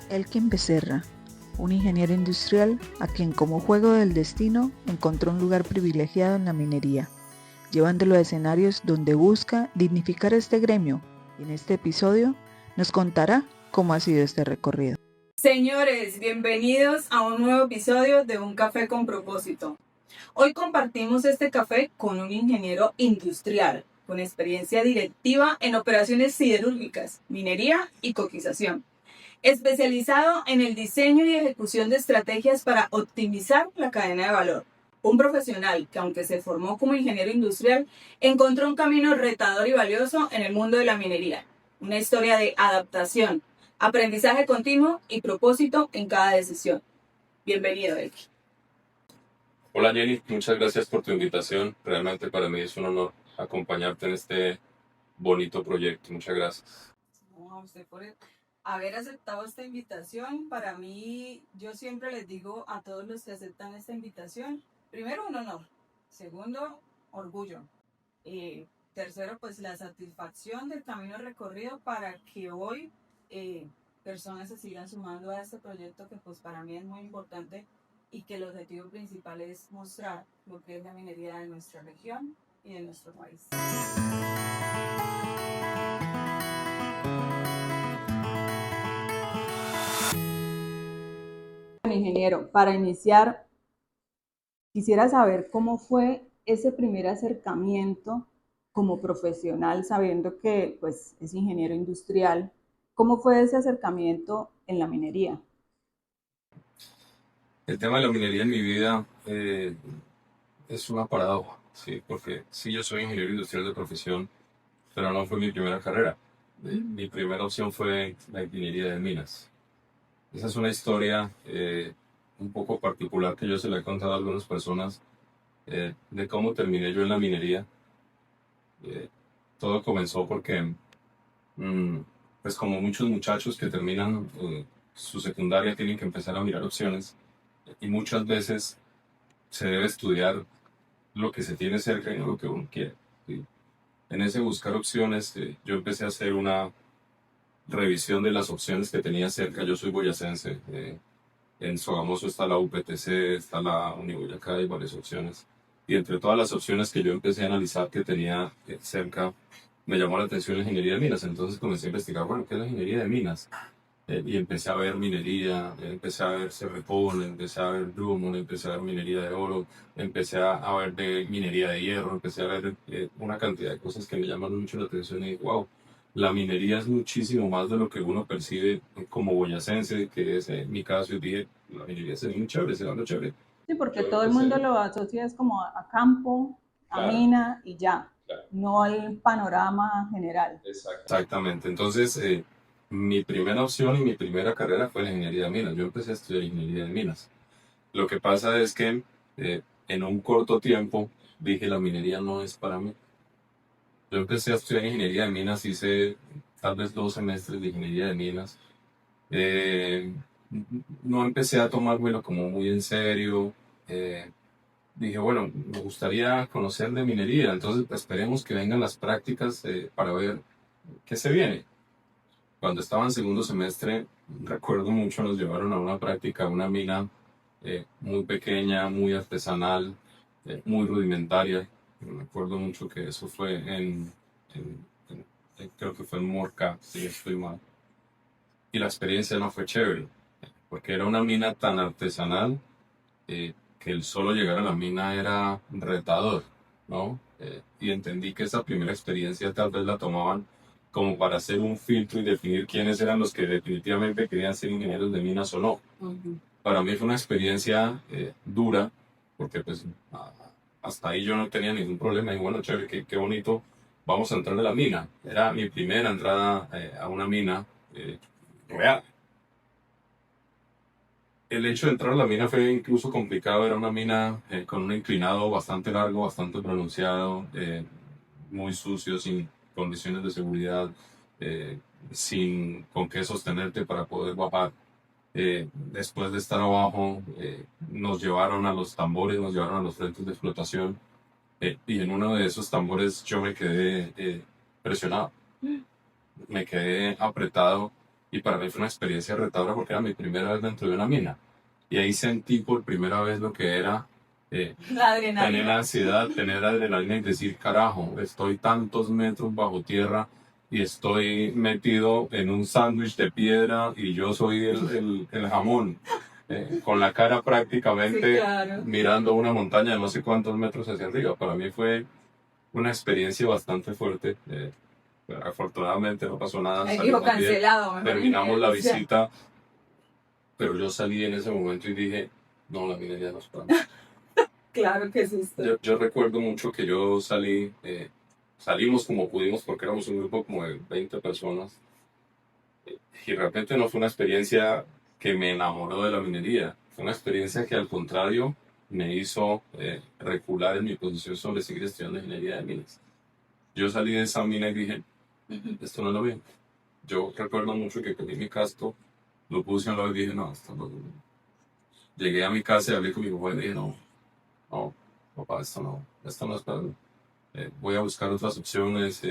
Elkin Becerra, un ingeniero industrial a quien como juego del destino encontró un lugar privilegiado en la minería, llevándolo a escenarios donde busca dignificar este gremio, y en este episodio nos contará cómo ha sido este recorrido. Señores, bienvenidos a un nuevo episodio de Un Café con Propósito. Hoy compartimos este café con un ingeniero industrial con experiencia directiva en operaciones siderúrgicas, minería y coquización, especializado en el diseño y ejecución de estrategias para optimizar la cadena de valor. Un profesional que, aunque se formó como ingeniero industrial, encontró un camino retador y valioso en el mundo de la minería. Una historia de adaptación, aprendizaje continuo y propósito en cada decisión. Bienvenido, Elki. Hola Jenny, muchas gracias por tu invitación. Realmente para mí es un honor acompañarte en este bonito proyecto. Muchas gracias. No, a usted por haber aceptado esta invitación. Para mí, yo siempre les digo a todos los que aceptan esta invitación, primero, un honor. Segundo, orgullo. Tercero, pues la satisfacción del camino recorrido para que hoy personas se sigan sumando a este proyecto que pues para mí es muy importante y que el objetivo principal es mostrar lo que es la minería de nuestra región y de nuestro país. Ingeniero, para iniciar, quisiera saber cómo fue ese primer acercamiento como profesional, sabiendo que pues, es ingeniero industrial. ¿Cómo fue ese acercamiento en la minería? El tema de la minería en mi vida es una paradoja, ¿sí? Porque sí, yo soy ingeniero industrial de profesión, pero no fue mi primera carrera. Mi primera opción fue la ingeniería de minas. Esa es una historia un poco particular que yo se la he contado a algunas personas de cómo terminé yo en la minería. Eh, Todo comenzó porque Mm, pues como muchos muchachos que terminan su secundaria tienen que empezar a mirar opciones y muchas veces se debe estudiar lo que se tiene cerca y no lo que uno quiere. ¿Sí? En ese buscar opciones, yo empecé a hacer una revisión de las opciones que tenía cerca. Yo soy boyacense. En Sogamoso está la UPTC, está la Uniboyacá, hay varias opciones. Y entre todas las opciones que yo empecé a analizar que tenía cerca, me llamó la atención la ingeniería de minas. Entonces comencé a investigar, bueno, ¿qué es la ingeniería de minas? Y empecé a ver minería, empecé a ver Cerrejón, empecé a ver Drummond, empecé a ver minería de oro, empecé a ver de minería de hierro, empecé a ver una cantidad de cosas que me llamaron mucho la atención y wow, la minería es muchísimo más de lo que uno percibe como boyacense, que es mi caso, y dije, la minería se ve muy chévere, se ve muy chévere. Sí, porque Yo todo el empecé, mundo lo asocia es como a campo, a claro, mina y ya, claro. no al panorama general. Exactamente. Entonces, mi primera opción y mi primera carrera fue la ingeniería de minas. Yo empecé a estudiar ingeniería de minas. Lo que pasa es que en un corto tiempo dije la minería no es para mí. Yo empecé a estudiar ingeniería de minas, hice tal vez 2 semestres de ingeniería de minas. Eh, no empecé a tomármelo como muy en serio. Eh, Dije, bueno, me gustaría conocer de minería, entonces pues, esperemos que vengan las prácticas para ver qué se viene. Cuando estaba en segundo semestre, recuerdo mucho, nos llevaron a una práctica, a una mina muy pequeña, muy artesanal, muy rudimentaria. Me acuerdo mucho que eso fue creo que fue en Morca, si estoy mal. Y la experiencia no fue chévere, porque era una mina tan artesanal que el solo llegar a la mina era retador, ¿no? Y entendí que esa primera experiencia tal vez la tomaban como para hacer un filtro y definir quiénes eran los que definitivamente querían ser ingenieros de minas o no. Para mí fue una experiencia dura, porque pues hasta ahí yo no tenía ningún problema. Y bueno, chévere, qué bonito, vamos a entrar a la mina. Era mi primera entrada a una mina real. El hecho de entrar a la mina fue incluso complicado, era una mina con un inclinado bastante largo, bastante pronunciado, muy sucio, sin condiciones de seguridad, eh, sin con qué sostenerte para poder bajar. Después de estar abajo, nos llevaron a los tambores, nos llevaron a los frentes de explotación, y en uno de esos tambores yo me quedé presionado, me quedé apretado y para mí fue una experiencia retadora porque era mi primera vez dentro de una mina. Y ahí sentí por primera vez lo que era La tener adrenalina. ansiedad, tener adrenalina y decir, carajo, estoy tantos metros bajo tierra y estoy metido en un sándwich de piedra y yo soy el jamón, con la cara Sí, prácticamente claro. mirando una montaña de no sé cuántos metros hacia arriba. Para mí fue una experiencia bastante fuerte. Afortunadamente no pasó nada, Él dijo salimos bien, cancelado, mejor terminamos la o sea, visita, pero yo salí en ese momento y dije, no, la minería no es para mí. claro que susto. Yo recuerdo mucho que yo salí, salimos como pudimos porque éramos un grupo como de 20 personas y realmente no fue una experiencia que me enamoró de la minería, fue una experiencia que al contrario me hizo recular en mi posición sobre seguir estudiando ingeniería de minas. Yo salí de esa mina y dije, esto no es lo mío. Yo recuerdo mucho que cogí mi casco, lo puse a un lado y dije, no, esto no es lo mío. Llegué a mi casa y hablé con mi papá y dije, no, no, papá, esto no es para mí. Voy a buscar otras opciones.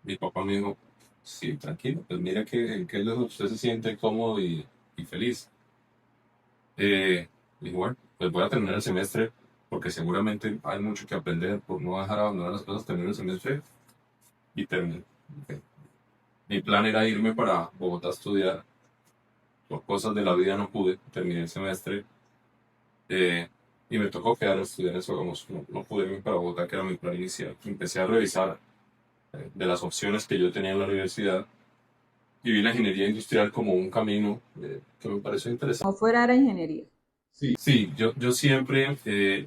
Mi papá me dijo, sí, tranquilo, pues mira que en qué es lo que usted se siente cómodo y feliz. Dije, bueno, pues voy a terminar el semestre porque seguramente hay mucho que aprender por no dejar abandonar las cosas, terminar el semestre y terminé. Ok. Mi plan era irme para Bogotá a estudiar. Por cosas de la vida no pude, terminé el semestre eh, y me tocó quedar a estudiar eso, vamos, no pude irme para Bogotá, que era mi plan inicial. Empecé a revisar de las opciones que yo tenía en la universidad y vi la ingeniería industrial como un camino que me pareció interesante. No fuera era ingeniería. Sí, yo siempre,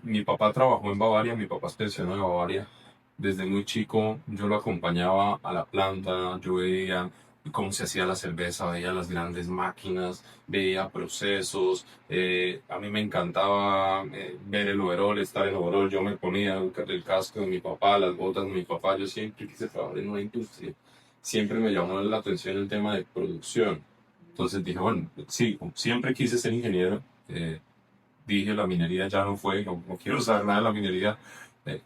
mi papá trabajó en Bavaria, mi papá es pensionado de Bavaria. Desde muy chico yo lo acompañaba a la planta, yo veía cómo se hacía la cerveza, veía las grandes máquinas, veía procesos. A mí me encantaba ver el overol, estar en overol. Yo me ponía el casco de mi papá, las botas de mi papá. Yo siempre quise trabajar en una industria. Siempre me llamó la atención el tema de producción. Entonces dije, bueno, sí, siempre quise ser ingeniero. Dije, la minería ya no fue, no quiero saber nada de la minería.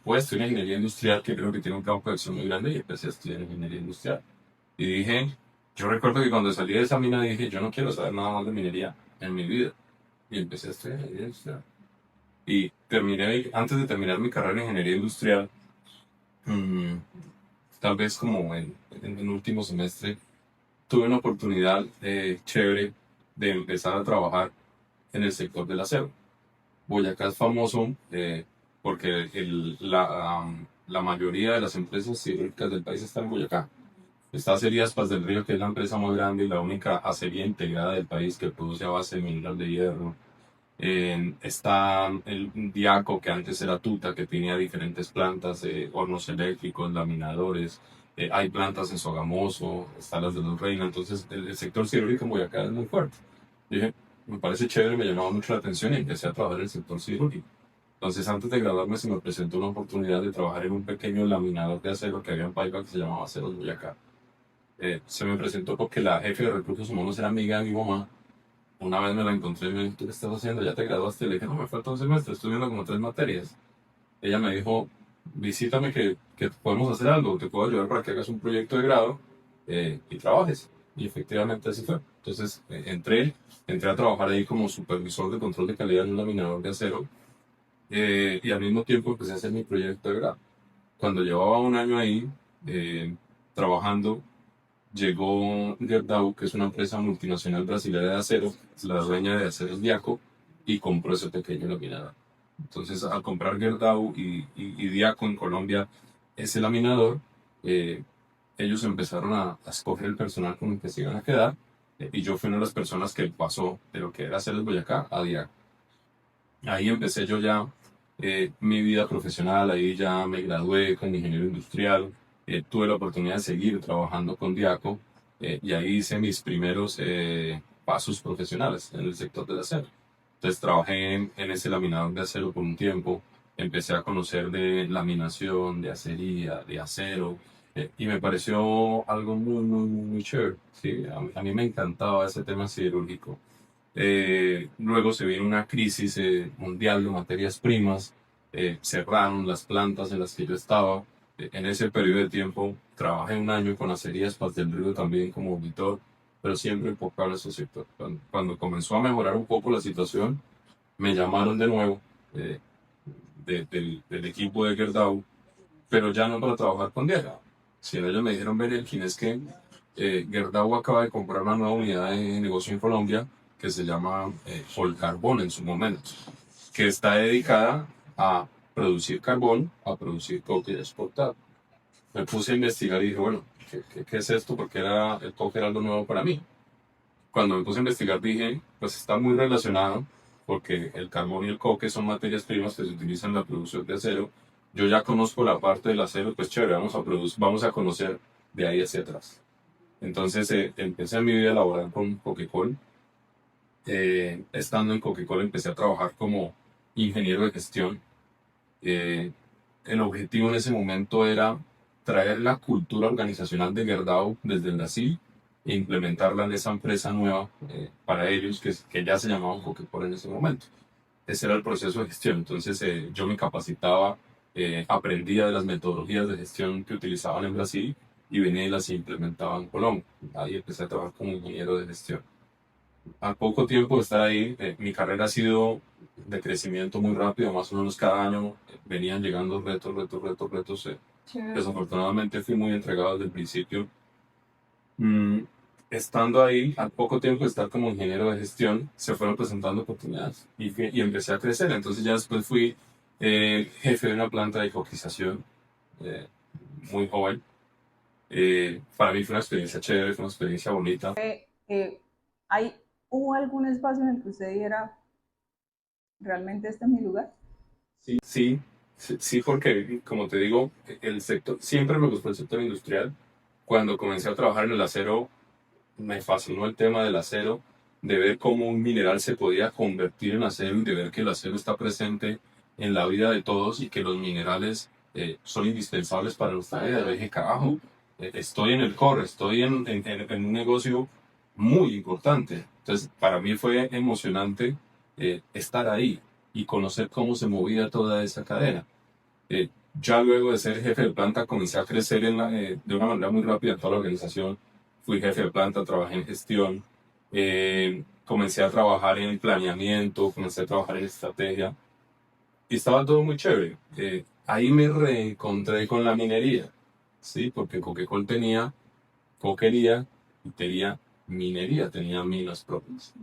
Pues estudiar ingeniería industrial, que creo que tiene un campo de acción muy grande, y empecé a estudiar ingeniería industrial. Y dije, yo recuerdo que cuando salí de esa mina dije, yo no quiero saber nada más de minería en mi vida. Y empecé a estudiar ingeniería industrial. Y terminé, antes de terminar mi carrera en ingeniería industrial, mm, tal vez como en el último semestre, tuve una oportunidad chévere de empezar a trabajar en el sector del acero. Boyacá es famoso porque la mayoría de las empresas siderúrgicas del país están en Boyacá. Está Acería Aspas del Río, que es la empresa más grande y la única acería integrada del país que produce a base de mineral de hierro. Está el Diaco, que antes era Tuta, que tenía diferentes plantas, hornos eléctricos, laminadores. Hay plantas en Sogamoso, están las de Los Reina. Entonces, el sector siderúrgico en Boyacá es muy fuerte. Dije, me parece chévere, me llamaba mucho la atención y empecé a trabajar en el sector siderúrgico. Entonces, antes de graduarme, se me presentó una oportunidad de trabajar en un pequeño laminador de acero que había en Paipa que se llamaba Aceros Boyacá. Se me presentó porque la jefe de recursos humanos era amiga de mi mamá. Una vez me la encontré y me dijo, ¿tú qué estás haciendo? ¿Ya te graduaste? Le dije, no, me falta un semestre, estoy viendo como 3 materias. Ella me dijo, visítame que podemos hacer algo, te puedo ayudar para que hagas un proyecto de grado y trabajes. Y efectivamente así fue. Entonces entré a trabajar ahí como supervisor de control de calidad en un laminador de acero y al mismo tiempo empecé a hacer mi proyecto de grado. Cuando llevaba un año ahí trabajando, llegó Gerdau, que es una empresa multinacional brasileña de acero, es la dueña de Aceros Diaco, y compró ese pequeño laminador. Entonces, al comprar Gerdau y Diaco en Colombia ese laminador, eh, ellos empezaron a escoger el personal con el que se iban a quedar, y yo fui una de las personas que pasó de lo que era Aceros Boyacá a Diaco. Ahí empecé yo ya mi vida profesional, ahí ya me gradué como ingeniero industrial, tuve la oportunidad de seguir trabajando con Diaco y ahí hice mis primeros pasos profesionales en el sector del acero. Entonces trabajé en ese laminador de acero por un tiempo, empecé a conocer de laminación, de acería, de acero y me pareció algo muy chévere. Sí, a mí me encantaba ese tema siderúrgico. Luego se vino una crisis mundial de materias primas, cerraron las plantas en las que yo estaba En ese periodo de tiempo trabajé un año con Acerías Paz del Río también como auditor, pero siempre enfocado en ese sector. Cuando comenzó a mejorar un poco la situación, me llamaron de nuevo eh, del equipo de Gerdau, pero ya no para trabajar con Diega. Sino ellos me dijeron, Benelkin, es que Gerdau acaba de comprar una nueva unidad de negocio en Colombia que se llama Colcarbón en su momento, que está dedicada a producir carbón, a producir coque y a exportar. Me puse a investigar y dije, bueno, ¿qué es esto? Porque el coque era algo nuevo para mí. Cuando me puse a investigar dije, pues está muy relacionado, porque el carbón y el coque son materias primas que se utilizan en la producción de acero. Yo ya conozco la parte del acero, pues chévere, vamos a conocer de ahí hacia atrás. Entonces empecé mi vida laboral con Coca-Cola. Estando en Coca-Cola empecé a trabajar como ingeniero de gestión. Eh, el objetivo en ese momento era traer la cultura organizacional de Gerdau desde el Brasil e implementarla en esa empresa nueva para ellos, que ya se llamaba Coca-Cola en ese momento. Ese era el proceso de gestión. Entonces yo me capacitaba, aprendía de las metodologías de gestión que utilizaban en Brasil y venía y las implementaba en Colombia. Ahí empecé a trabajar como ingeniero de gestión. Al poco tiempo de estar ahí, mi carrera ha sido de crecimiento muy rápido, más o menos cada año venían llegando retos. Desafortunadamente fui muy entregado desde el principio. Mm, Estando ahí, al poco tiempo de estar como ingeniero de gestión, se fueron presentando oportunidades y empecé a crecer. Entonces ya después fui jefe de una planta de coquización eh, muy joven. Para mí fue una experiencia chévere, fue una experiencia bonita. ¿Hay, ¿Hubo algún espacio en el que usted dijera, realmente este es mi lugar? Sí, porque como te digo, el sector, siempre me gustó el sector industrial. Cuando comencé a trabajar en el acero, me fascinó el tema del acero, de ver cómo un mineral se podía convertir en acero y de ver que el acero está presente en la vida de todos y que los minerales son indispensables para nuestra vida. Yo dije, carajo, estoy en el core, estoy en un negocio muy importante. Entonces, para mí fue emocionante estar ahí y conocer cómo se movía toda esa cadena. Eh, ya luego de ser jefe de planta comencé a crecer de una manera muy rápida en toda la organización. Fui jefe de planta, trabajé en gestión, comencé a trabajar en planeamiento, comencé a trabajar en estrategia y estaba todo muy chévere. Ahí me reencontré con la minería, ¿sí? Porque Coquecol tenía coquería y tenía minería, tenía minas propias.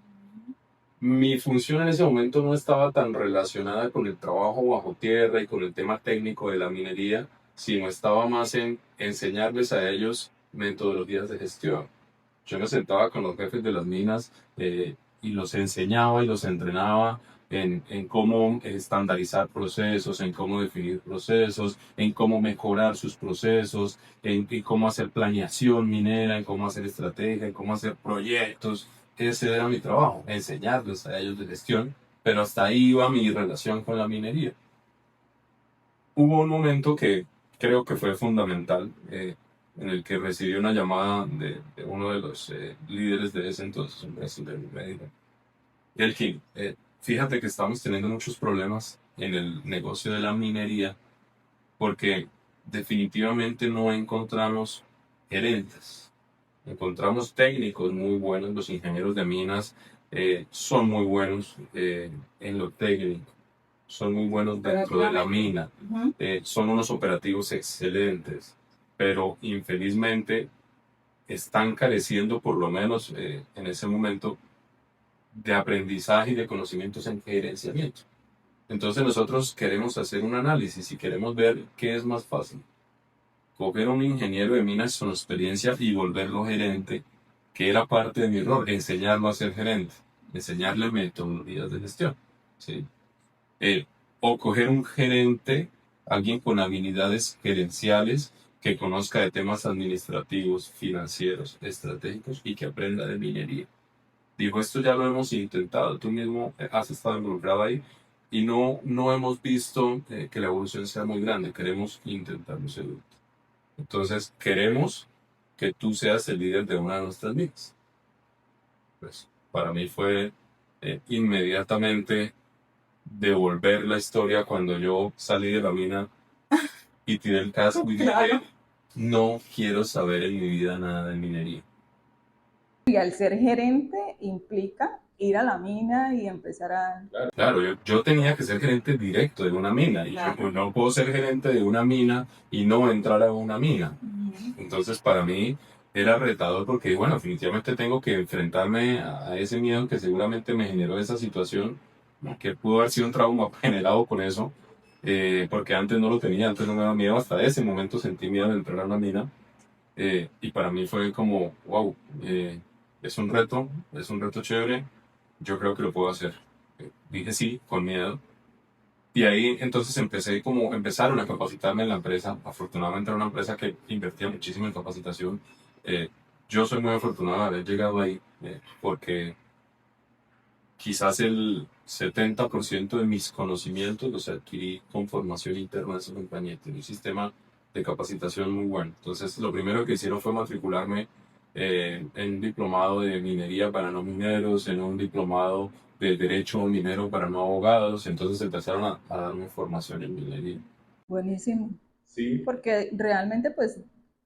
Mi función en ese momento no estaba tan relacionada con el trabajo bajo tierra y con el tema técnico de la minería, sino estaba más en enseñarles a ellos metodologías de gestión. Yo me sentaba con los jefes de las minas y los enseñaba y los entrenaba en cómo estandarizar procesos, en cómo definir procesos, en cómo mejorar sus procesos, en cómo hacer planeación minera, en cómo hacer estrategia, en cómo hacer proyectos. Ese era mi trabajo, enseñarles a ellos de gestión, pero hasta ahí iba mi relación con la minería. Hubo un momento que creo que fue fundamental, en el que recibí una llamada de uno de los líderes de ese entonces, un brasileño, me dijo, Elkin, fíjate que estamos teniendo muchos problemas en el negocio de la minería porque definitivamente no encontramos gerentes. Encontramos técnicos muy buenos, los ingenieros de minas son muy buenos en lo técnico, son muy buenos dentro de la mina, son unos operativos excelentes, pero infelizmente están careciendo, por lo menos en ese momento, de aprendizaje y de conocimientos en gerenciamiento. Entonces nosotros queremos hacer un análisis y queremos ver qué es más fácil. Coger a un ingeniero de minas con experiencia y volverlo gerente, que era parte de mi rol, enseñarlo a ser gerente, enseñarle metodologías de gestión. ¿Sí? Eh, o coger un gerente, alguien con habilidades gerenciales, que conozca de temas administrativos, financieros, estratégicos y que aprenda de minería. Digo, esto ya lo hemos intentado, tú mismo has estado involucrado ahí y no hemos visto que la evolución sea muy grande, queremos intentarlo seguro. Entonces, queremos que tú seas el líder de una de nuestras minas. Pues para mí fue inmediatamente devolver la historia cuando yo salí de la mina. y tiré el casco y Claro. dije, no quiero saber en mi vida nada de minería. Y al ser gerente implica ir a la mina y empezar a... Claro, yo tenía que ser gerente directo de una mina y Claro. yo pues, no puedo ser gerente de una mina y no entrar a una mina. Ujú. Entonces para mí era retador porque, bueno, definitivamente tengo que enfrentarme a ese miedo que seguramente me generó esa situación, ¿no? Que pudo haber sido un trauma generado con eso, porque antes no lo tenía, antes no me daba miedo, hasta ese momento sentí miedo de entrar a una mina, y para mí fue como, wow, es un reto chévere, yo creo que lo puedo hacer. Dije sí, con miedo. Y ahí entonces empezaron a capacitarme en la empresa. Afortunadamente era una empresa que invertía muchísimo en capacitación. Eh, yo soy muy afortunado de haber llegado ahí, porque quizás el 70% de mis conocimientos los adquirí con formación interna de esa compañía. Tiene un sistema de capacitación muy bueno. Entonces lo primero que hicieron fue matricularme en un diplomado de minería para no mineros, en un diplomado de derecho minero para no abogados. Entonces empezaron a darme formación en minería. Buenísimo. Sí. Porque realmente pues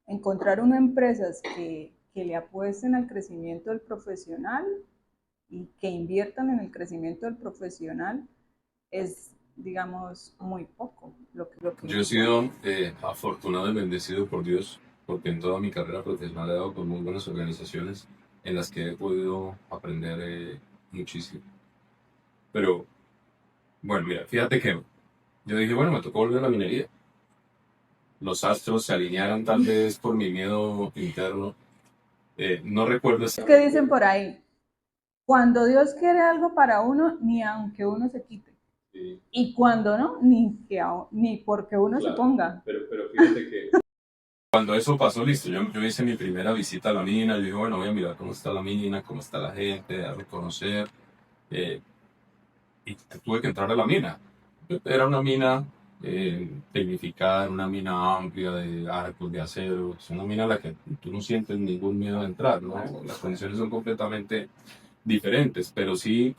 encontrar una empresas que le apuesten al crecimiento del profesional y que inviertan en el crecimiento del profesional es, digamos, muy poco lo que Yo he sido afortunado y bendecido por Dios porque en toda mi carrera profesional he dado con muy buenas organizaciones en las que he podido aprender muchísimo. Pero bueno, mira, fíjate que yo dije, bueno, me tocó volver a la minería. Los astros se alinearon tal vez por mi miedo interno. No recuerdo Es que dicen por ahí, cuando Dios quiere algo para uno, ni aunque uno se quite. si... Y cuando no, ni porque uno se ponga. Pero fíjate que cuando eso pasó, listo, yo hice mi primera visita a la mina, yo dije, bueno, voy a mirar cómo está la mina, cómo está la gente, a reconocer, eh, y tuve que entrar a la mina. Era una mina tecnificada, una mina amplia de arcos de acero, es una mina a la que tú no sientes ningún miedo de entrar, ¿no? Las condiciones son completamente diferentes, pero sí,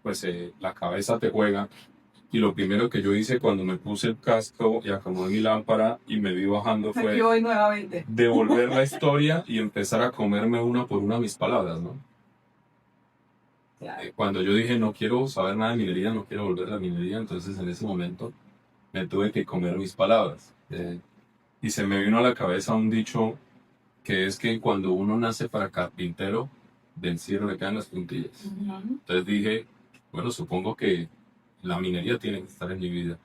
pues la cabeza te juega. Y lo primero que yo hice cuando me puse el casco y acomodé mi lámpara y me vi bajando Aquí fue voy nuevamente. devolver la historia y empezar a comerme una por una mis palabras, ¿no? Claro. Cuando yo dije no quiero saber nada de minería, no quiero volver a la minería, entonces en ese momento me tuve que comer mis palabras. Y se me vino a la cabeza un dicho que es que cuando uno nace para carpintero, del cielo le caen las puntillas. Ujú. Entonces dije, bueno, supongo que la minería tiene que estar en mi vida.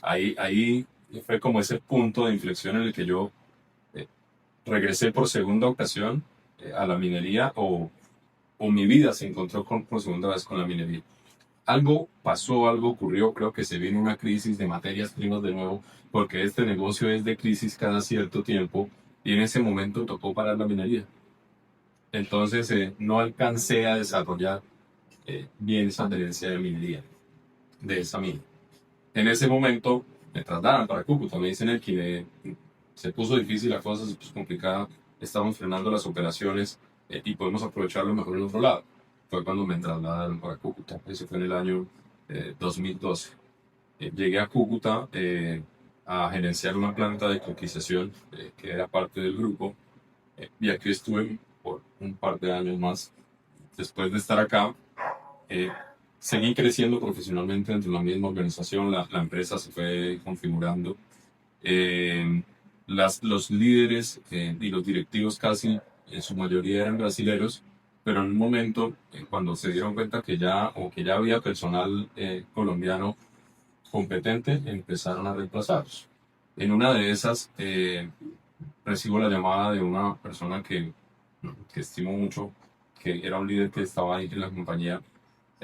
Ahí fue como ese punto de inflexión en el que yo eh, regresé por segunda ocasión a la minería o mi vida se encontró por segunda vez con la minería. Algo pasó, algo ocurrió, creo que se vino una crisis de materias primas de nuevo, porque este negocio es de crisis cada cierto tiempo y en ese momento tocó parar la minería. Entonces no alcancé a desarrollar bien esa tendencia de minería, de esa mina. En ese momento me trasladaron para Cúcuta, me dicen el que se puso difícil la cosa, se puso complicada, estamos frenando las operaciones y podemos aprovecharlo mejor en otro lado. Fue cuando me trasladaron para Cúcuta, eso fue en el año 2012. Llegué a Cúcuta a gerenciar una planta de coquización que era parte del grupo, y aquí estuve por un par de años más. Después de estar acá, eh, seguí creciendo profesionalmente dentro de la misma organización, la empresa se fue configurando. Eh, los líderes y los directivos casi en su mayoría eran brasileños, pero en un momento, cuando se dieron cuenta que ya había personal colombiano competente, empezaron a reemplazarlos. En una de esas, recibo la llamada de una persona que estimo mucho, que era un líder que estaba ahí en la compañía,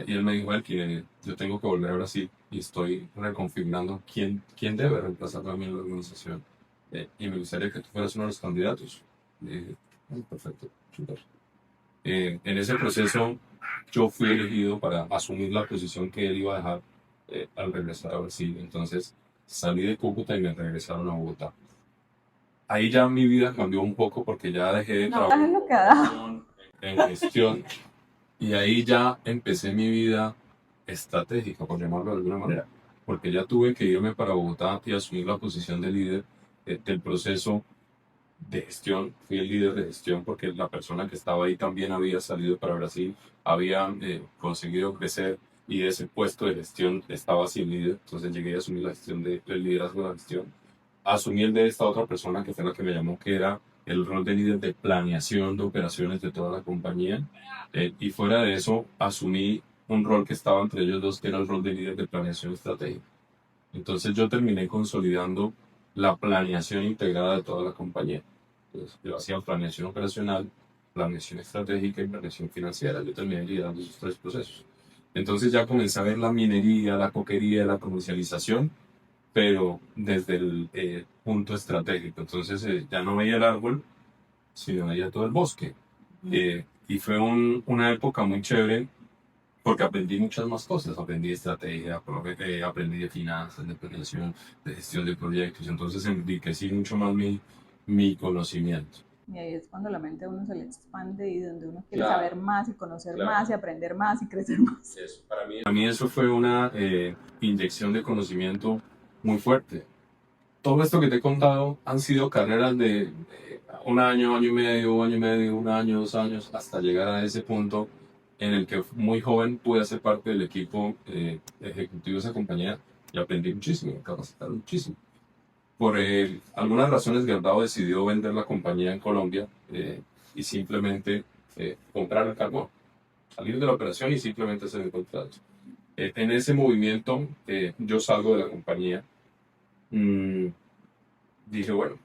y él me dijo que yo tengo que volver a Brasil y estoy reconfigurando quién debe reemplazarme a mí en la organización. Y me gustaría que tú fueras uno de los candidatos. Y dije, perfecto, súper. En ese proceso yo fui elegido para asumir la posición que él iba a dejar al regresar a Brasil. Entonces salí de Cúcuta y me regresaron a Bogotá. Ahí ya mi vida cambió un poco porque ya dejé de trabajar Es lo que da. en gestión y ahí ya empecé mi vida estratégica, por llamarlo de alguna manera. porque ya tuve que irme para Bogotá y asumir la posición de líder del proceso de gestión. Fui el líder de gestión porque la persona que estaba ahí también había salido para Brasil, había conseguido crecer y ese puesto de gestión estaba sin líder. Entonces llegué a asumir la gestión el liderazgo de la gestión. Asumí el de esta otra persona que fue la que me llamó, que era el rol de líder de planeación de operaciones de toda la compañía. Y fuera de eso, asumí un rol que estaba entre ellos dos, que era el rol de líder de planeación estratégica. Entonces yo terminé consolidando la planeación integrada de toda la compañía. Entonces, yo hacía planeación operacional, planeación estratégica y planeación financiera. Yo terminé liderando esos tres procesos. Entonces ya comencé a ver la minería, la coquería, la comercialización, pero desde el punto estratégico. Entonces ya no veía el árbol, sino veía todo el bosque. Y fue una época muy chévere porque aprendí muchas más cosas. Aprendí de estrategia, aprendí de finanzas, de planeación, de gestión de proyectos. Entonces enriquecí mucho más mi conocimiento. Y ahí es cuando la mente a uno se le expande y donde uno quiere Claro, saber más y conocer claro. más y aprender más y crecer más. Eso, para mí eso fue una inyección de conocimiento muy fuerte. Todo esto que te he contado han sido carreras de un año, año y medio, un año, 2 años, hasta llegar a ese punto en el que muy joven pude ser parte del equipo ejecutivo de esa compañía y aprendí muchísimo, me capacitaron muchísimo. Por algunas razones, Gerdau decidió vender la compañía en Colombia y simplemente comprar el carbón, salir de la operación y simplemente hacer el contrato. En ese movimiento, yo salgo de la compañía. Mm, Dije, bueno,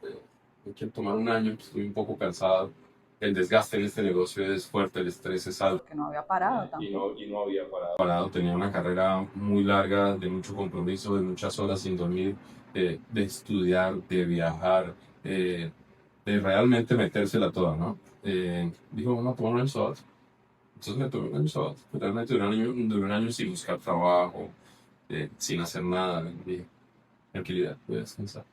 me quiero tomar un año, estoy un poco cansado. El desgaste en este negocio es fuerte, el estrés es alto. Porque no había parado tampoco. Y no había parado. Tenía una carrera muy larga, de mucho compromiso, de muchas horas sin dormir, de estudiar, de viajar, de realmente metérsela toda, ¿no? Dijo, vamos a tomar un año sabático. Entonces me tomé un año sabático. Realmente duré un año sin buscar trabajo, sin hacer nada. Dije, tranquilidad, voy a descansar.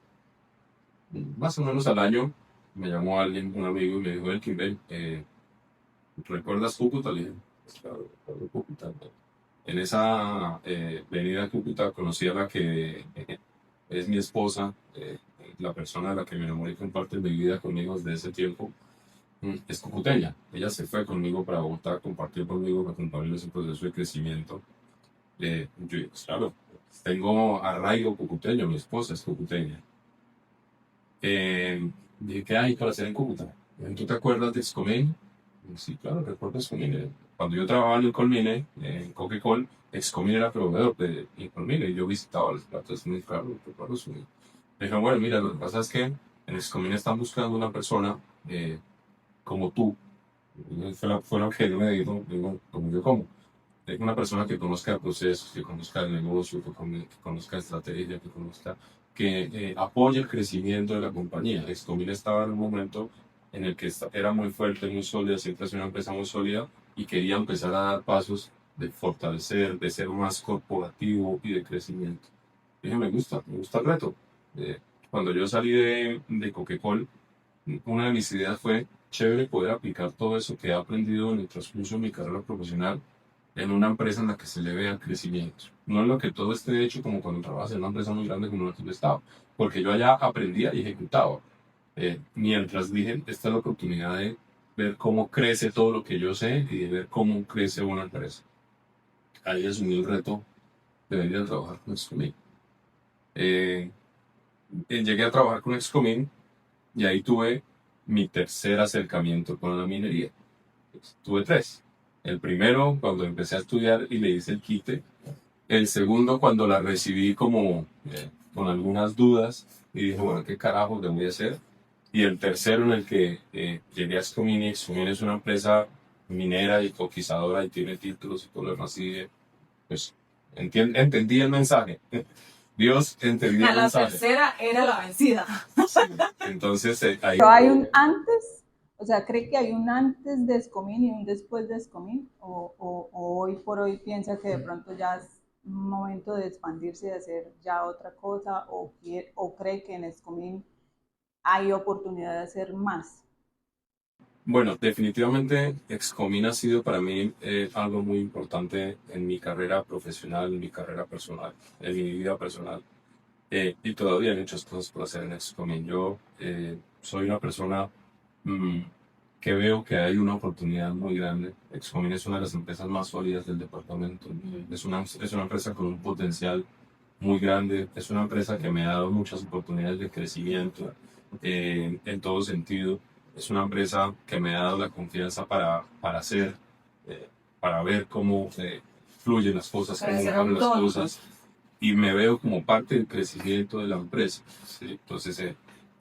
Más o menos al año me llamó alguien, un amigo, y me dijo, Elkin, ven, ¿recuerdas Cúcuta? Le dije, "Pues claro, recuerdo Cúcuta". En esa venida a Cúcuta conocí a la que es mi esposa, la persona de la que me enamoré y comparte mi vida conmigo desde ese tiempo. Es cucuteña. Ella se fue conmigo para Bogotá, compartió conmigo, me acompañó en ese proceso de crecimiento. Yo, pues, claro, tengo arraigo cucuteño, mi esposa es cucuteña. Dije, ¿qué hay para hacer en Cúcuta? ¿Tú te acuerdas de Excomine? Sí, claro, recuerdo Excomine. Cuando yo trabajaba en el Colmine, en Coca-Cola, Excomine era proveedor de Colmine y yo visitaba los platos muy claro, recuerdo su. Me dijeron, bueno, mira, lo que pasa es que en Excomine están buscando una persona como tú. Y fue lo que él me dijo, como yo como. Una persona que conozca procesos, que conozca el negocio, que conozca estrategia, que conozca, que apoye el crecimiento de la compañía. Excomil estaba en un momento en el que era muy fuerte, muy sólida, siempre es una empresa muy sólida y quería empezar a dar pasos de fortalecer, de ser más corporativo y de crecimiento. Dije, me gusta el reto. Eh, Cuando yo salí de Coca-Cola, una de mis ideas fue chévere poder aplicar todo eso que he aprendido en el transcurso de mi carrera profesional en una empresa en la que se le vea crecimiento. No en lo que todo esté hecho como cuando trabajas en una empresa muy grande como la que yo estaba, porque yo allá aprendía y ejecutaba. Mientras dije, esta es la oportunidad de ver cómo crece todo lo que yo sé y de ver cómo crece una empresa. Ahí asumí el reto de venir a trabajar con Excomin. Llegué a trabajar con Excomin y ahí tuve mi tercer acercamiento con la minería. Tuve tres. El primero, cuando empecé a estudiar y le hice el quite. El segundo, cuando la recibí como con algunas dudas y dije, bueno, ¿qué carajo le voy a hacer? Y el tercero, en el que llegué a Excomini. Excomini es una empresa minera y coquizadora y tiene títulos y todo lo demás. Y pues entendí el mensaje. Dios entendió el A la mensaje. tercera era la vencida. Sí. Entonces, ahí. Pero hay un antes, o sea, ¿cree que hay un antes de Escomín y un después de Escomín? O hoy por hoy piensa que de pronto ya es un momento de expandirse y de hacer ya otra cosa? ¿O cree que en Escomín hay oportunidad de hacer más? Bueno, definitivamente Excomín ha sido para mí algo muy importante en mi carrera profesional, en mi carrera personal, en mi vida personal. Y todavía hay muchas cosas por hacer en Excomín. Yo soy una persona mm, que veo que hay una oportunidad muy grande. Excomín es una de las empresas más sólidas del departamento. Es una empresa con un potencial muy grande. Es una empresa que me ha dado muchas oportunidades de crecimiento en todo sentido. Es una empresa que me ha dado la confianza para hacer, eh, para ver cómo fluyen las cosas, Para cómo ser van las autónomo. cosas. Y me veo como parte del crecimiento de la empresa. ¿Sí? Entonces,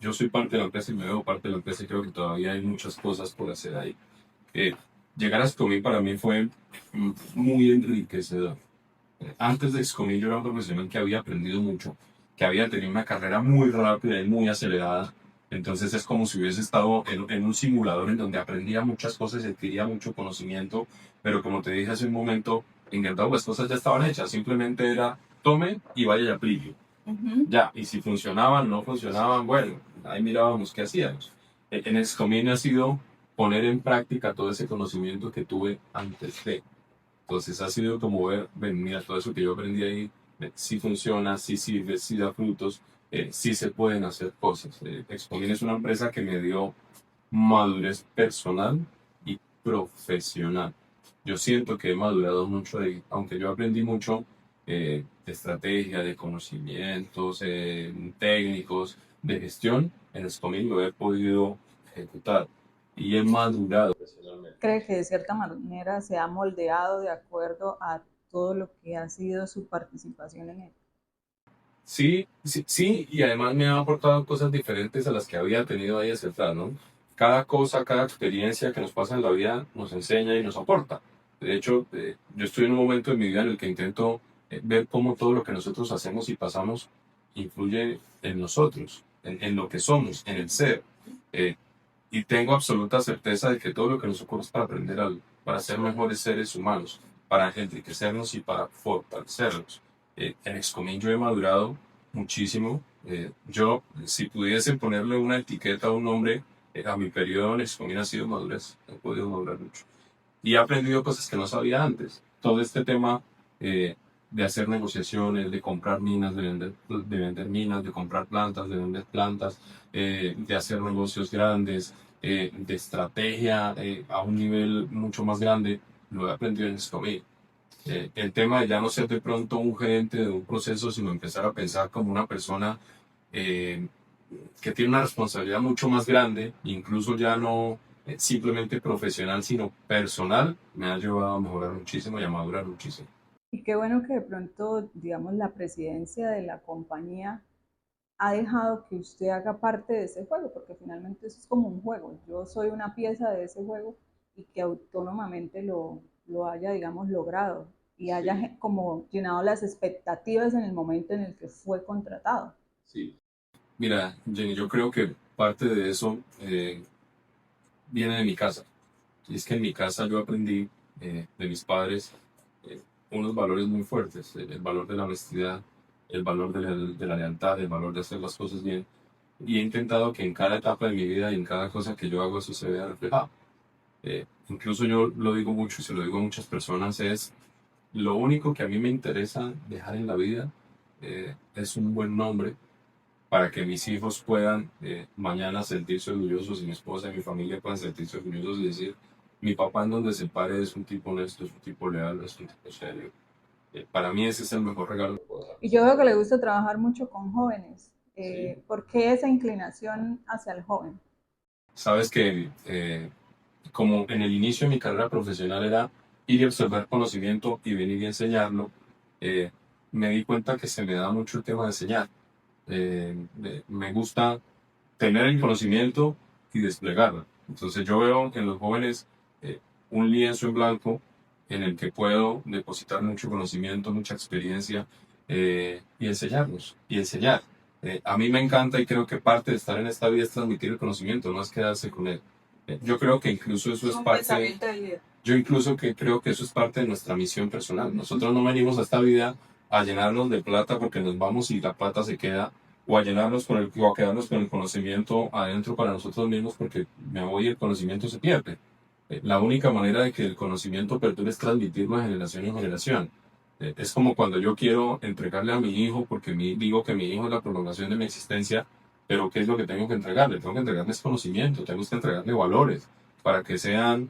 yo soy parte de la empresa y me veo parte de la empresa y creo que todavía hay muchas cosas por hacer ahí. Eh, Llegar a Scomí para mí fue muy enriquecedor. Antes de Scomí yo era un profesional que había aprendido mucho, que había tenido una carrera muy rápida y muy acelerada. Entonces es como si hubiese estado en un simulador en donde aprendía muchas cosas y adquiría mucho conocimiento, pero como te dije hace un momento, en Gerdau las cosas ya estaban hechas, simplemente era tome y vaya y aplique. Ya, y si funcionaban, no funcionaban, bueno, ahí mirábamos qué hacíamos. En Escomín ha sido poner en práctica todo ese conocimiento que tuve antes de. Entonces ha sido como ver, ven, mira, todo eso que yo aprendí ahí, sí funciona, sí sirve, sí da frutos, sí se pueden hacer cosas. Expomin es una empresa que me dio madurez personal y profesional. Yo siento que he madurado mucho ahí, aunque yo aprendí mucho de estrategia, de conocimientos técnicos, de gestión, en Expomin lo he podido ejecutar y he madurado personalmente. ¿Cree que de cierta manera se ha moldeado de acuerdo a todo lo que ha sido su participación en él? Sí, sí, sí, y además me ha aportado cosas diferentes a las que había tenido ahí hacia atrás, ¿no? Cada cosa, cada experiencia que nos pasa en la vida nos enseña y nos aporta. De hecho, yo estoy en un momento de mi vida en el que intento ver cómo todo lo que nosotros hacemos y pasamos influye en nosotros, en lo que somos, en el ser. Eh, y tengo absoluta certeza de que todo lo que nos ocurre es para aprender algo, para ser mejores seres humanos, para enriquecernos y para fortalecernos. En Excomín yo he madurado muchísimo. Yo, si pudiese ponerle una etiqueta a un nombre, a mi periodo en Excomín ha sido madurez. He podido madurar mucho. Y he aprendido cosas que no sabía antes. Todo este tema eh, de hacer negociaciones, de comprar minas, de vender minas, de comprar plantas, de vender plantas, de hacer negocios grandes, de estrategia a un nivel mucho más grande, lo he aprendido en Scomí. El tema de ya no ser de pronto un gerente de un proceso, sino empezar a pensar como una persona eh, que tiene una responsabilidad mucho más grande, incluso ya no simplemente profesional, sino personal, me ha llevado a mejorar muchísimo y a madurar muchísimo. Y qué bueno que de pronto, digamos, la presidencia de la compañía ha dejado que usted haga parte de ese juego, porque finalmente eso es como un juego. Yo soy una pieza de ese juego y que autónomamente lo haya, digamos, logrado y haya Sí, como llenado las expectativas en el momento en el que fue contratado. sí. Mira, Jenny, yo creo que parte de eso viene de mi casa. Y es que en mi casa yo aprendí de mis padres eh, unos valores muy fuertes, el valor de la honestidad, el valor de la lealtad, el valor de hacer las cosas bien. Y he intentado que en cada etapa de mi vida y en cada cosa que yo hago eso se vea reflejado. Incluso yo lo digo mucho y se lo digo a muchas personas, es lo único que a mí me interesa dejar en la vida es un buen nombre para que mis hijos puedan mañana sentirse orgullosos y mi esposa y mi familia puedan sentirse orgullosos y decir, mi papá en donde se pare es un tipo honesto, es un tipo leal, es un tipo serio. Para mí ese es el mejor regalo que puedo dar. Y yo veo que le gusta trabajar mucho con jóvenes. Sí. ¿Por qué esa inclinación hacia el joven? Sabes que como en el inicio de mi carrera profesional era ir y absorber conocimiento y venir y enseñarlo, eh, me di cuenta que se me da mucho el tema de enseñar. Me gusta tener el conocimiento y desplegarlo. Entonces yo veo en los jóvenes eh, un lienzo en blanco en el que puedo depositar mucho conocimiento, mucha experiencia y enseñarlos y enseñar. A mí me encanta y creo que parte de estar en esta vida es transmitir el conocimiento, no es quedarse con él. Yo creo que incluso eso es Un parte, pensamiento de vida. yo incluso que creo que eso es parte de nuestra misión personal. Nosotros no venimos a esta vida a llenarnos de plata porque nos vamos y la plata se queda, o a llenarnos o a quedarnos con el conocimiento adentro para nosotros mismos, porque me voy y el conocimiento se pierde. La única manera de que el conocimiento perdure es transmitirlo de generación en generación. Es como cuando yo quiero entregarle a mi hijo, porque digo que mi hijo es la prolongación de mi existencia, pero ¿qué es lo que tengo que entregarle? Tengo que entregarles conocimiento, tengo que entregarle valores para que sean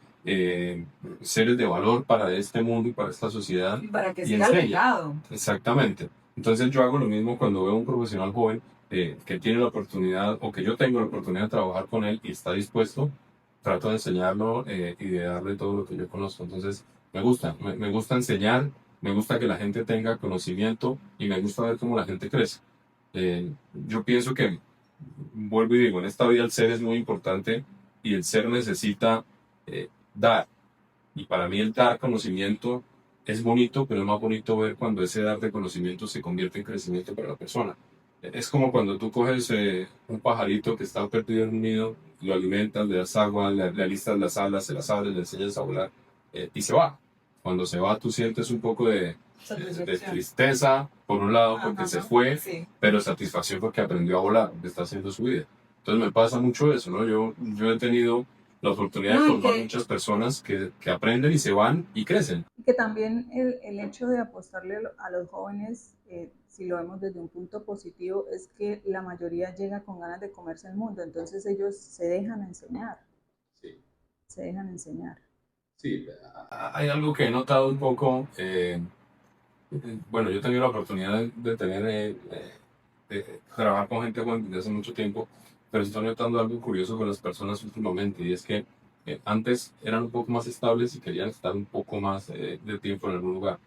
seres de valor para este mundo y para esta sociedad. Y para que Y siga el enseñe. legado. Exactamente. Entonces yo hago lo mismo cuando veo a un profesional joven que tiene la oportunidad o que yo tengo la oportunidad de trabajar con él y está dispuesto, trato de enseñarlo y de darle todo lo que yo conozco. Entonces me gusta enseñar, me gusta que la gente tenga conocimiento y me gusta ver cómo la gente crece. Yo pienso que, vuelvo y digo, en esta vida el ser es muy importante y el ser necesita dar. Y para mí el dar conocimiento es bonito, pero es más bonito ver cuando ese dar de conocimiento se convierte en crecimiento para la persona. Es como cuando tú coges un pajarito que está perdido en un nido, lo alimentas, le das agua, le alistas las alas, se las abres, le enseñas a volar y se va. Cuando se va tú sientes un poco de tristeza, por un lado, porque se fue, Sí. pero satisfacción porque aprendió a volar, porque está haciendo su vida. Entonces me pasa mucho eso, ¿no? Yo he tenido la oportunidad de formar muchas personas que aprenden y se van y crecen. Que también el hecho de apostarle a los jóvenes, si lo vemos desde un punto positivo, es que la mayoría llega con ganas de comerse el mundo, entonces ellos se dejan enseñar, Sí. se dejan enseñar. Sí, hay algo que he notado un poco. Bueno, yo he tenido la oportunidad de tener, de trabajar con gente joven desde hace mucho tiempo, pero estoy notando algo curioso con las personas últimamente, y es que antes eran un poco más estables y querían estar un poco más de tiempo en algún lugar.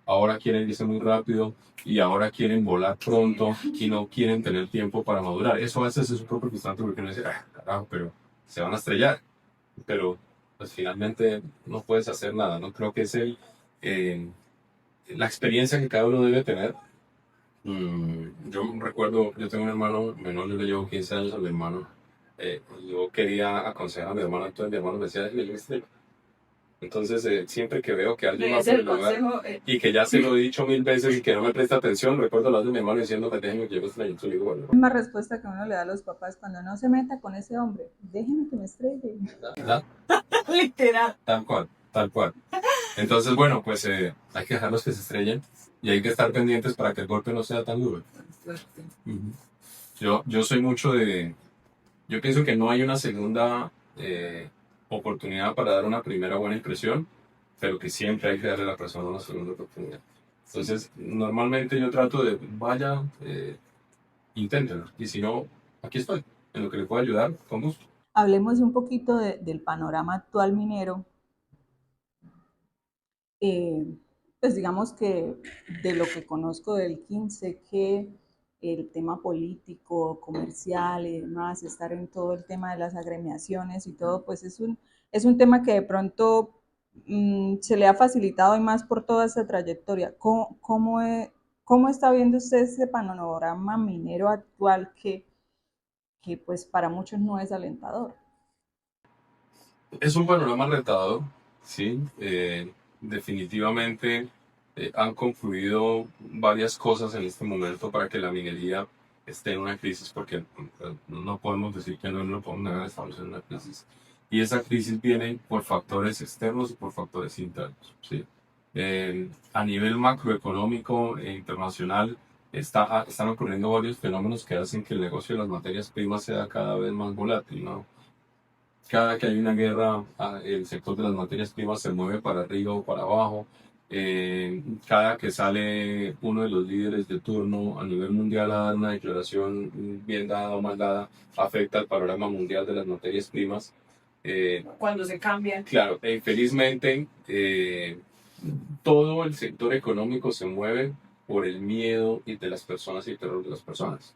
Ahora quieren irse muy rápido y ahora quieren volar pronto y no quieren tener tiempo para madurar. Eso a veces es un poco frustrante porque uno dice, ah, carajo, pero se van a estrellar. Pero pues finalmente no puedes hacer nada, ¿no? Creo que es eh, la experiencia que cada uno debe tener. Yo recuerdo, yo tengo un hermano menor, yo le llevo 15 años a mi hermano. Yo quería aconsejar a mi hermano, entonces mi hermano me decía, déjeme yo estrella. Entonces, siempre que veo que alguien va por el lugar y que ya se lo he dicho 1000 veces y que no me presta atención, recuerdo la voz de mi hermano diciendo, déjeme que yo me estrelle. Yo digo, bueno, La misma respuesta que uno le da a los papás cuando no se meta con ese hombre, déjeme que me estrelle. ¿verdad? Literal. Tal cual, tal cual. Entonces, bueno, pues hay que dejarlos que se estrellen y hay que estar pendientes para que el golpe no sea tan duro. Yo soy mucho de... Yo pienso que no hay una segunda oportunidad para dar una primera buena impresión, pero que siempre hay que darle a la persona una segunda oportunidad. Entonces, normalmente yo trato de, vaya, inténtenlo. Y si no, aquí estoy, en lo que le pueda ayudar, con gusto. Hablemos un poquito del panorama actual minero. Pues digamos que de lo que conozco del 15, que el tema político, comercial y demás, estar en todo el tema de las agremiaciones y todo, pues es un tema que de pronto se le ha facilitado y más por toda esa trayectoria. ¿Cómo está viendo usted ese panorama minero actual que pues para muchos no es alentador? Es un panorama retador, sí. Definitivamente han confluido varias cosas en este momento para que la minería esté en una crisis, porque no podemos decir que no lo podemos negar, estamos en una crisis. Y esa crisis viene por factores externos y por factores internos, sí. A nivel macroeconómico e internacional están ocurriendo varios fenómenos que hacen que el negocio de las materias primas sea cada vez más volátil, ¿no? Cada que hay una guerra, el sector de las materias primas se mueve para arriba o para abajo. Cada que sale uno de los líderes de turno a nivel mundial a dar una declaración bien dada o mal dada, afecta el panorama mundial de las materias primas. Cuando se cambian. Claro, felizmente todo el sector económico se mueve por el miedo y de las personas y el terror de las personas.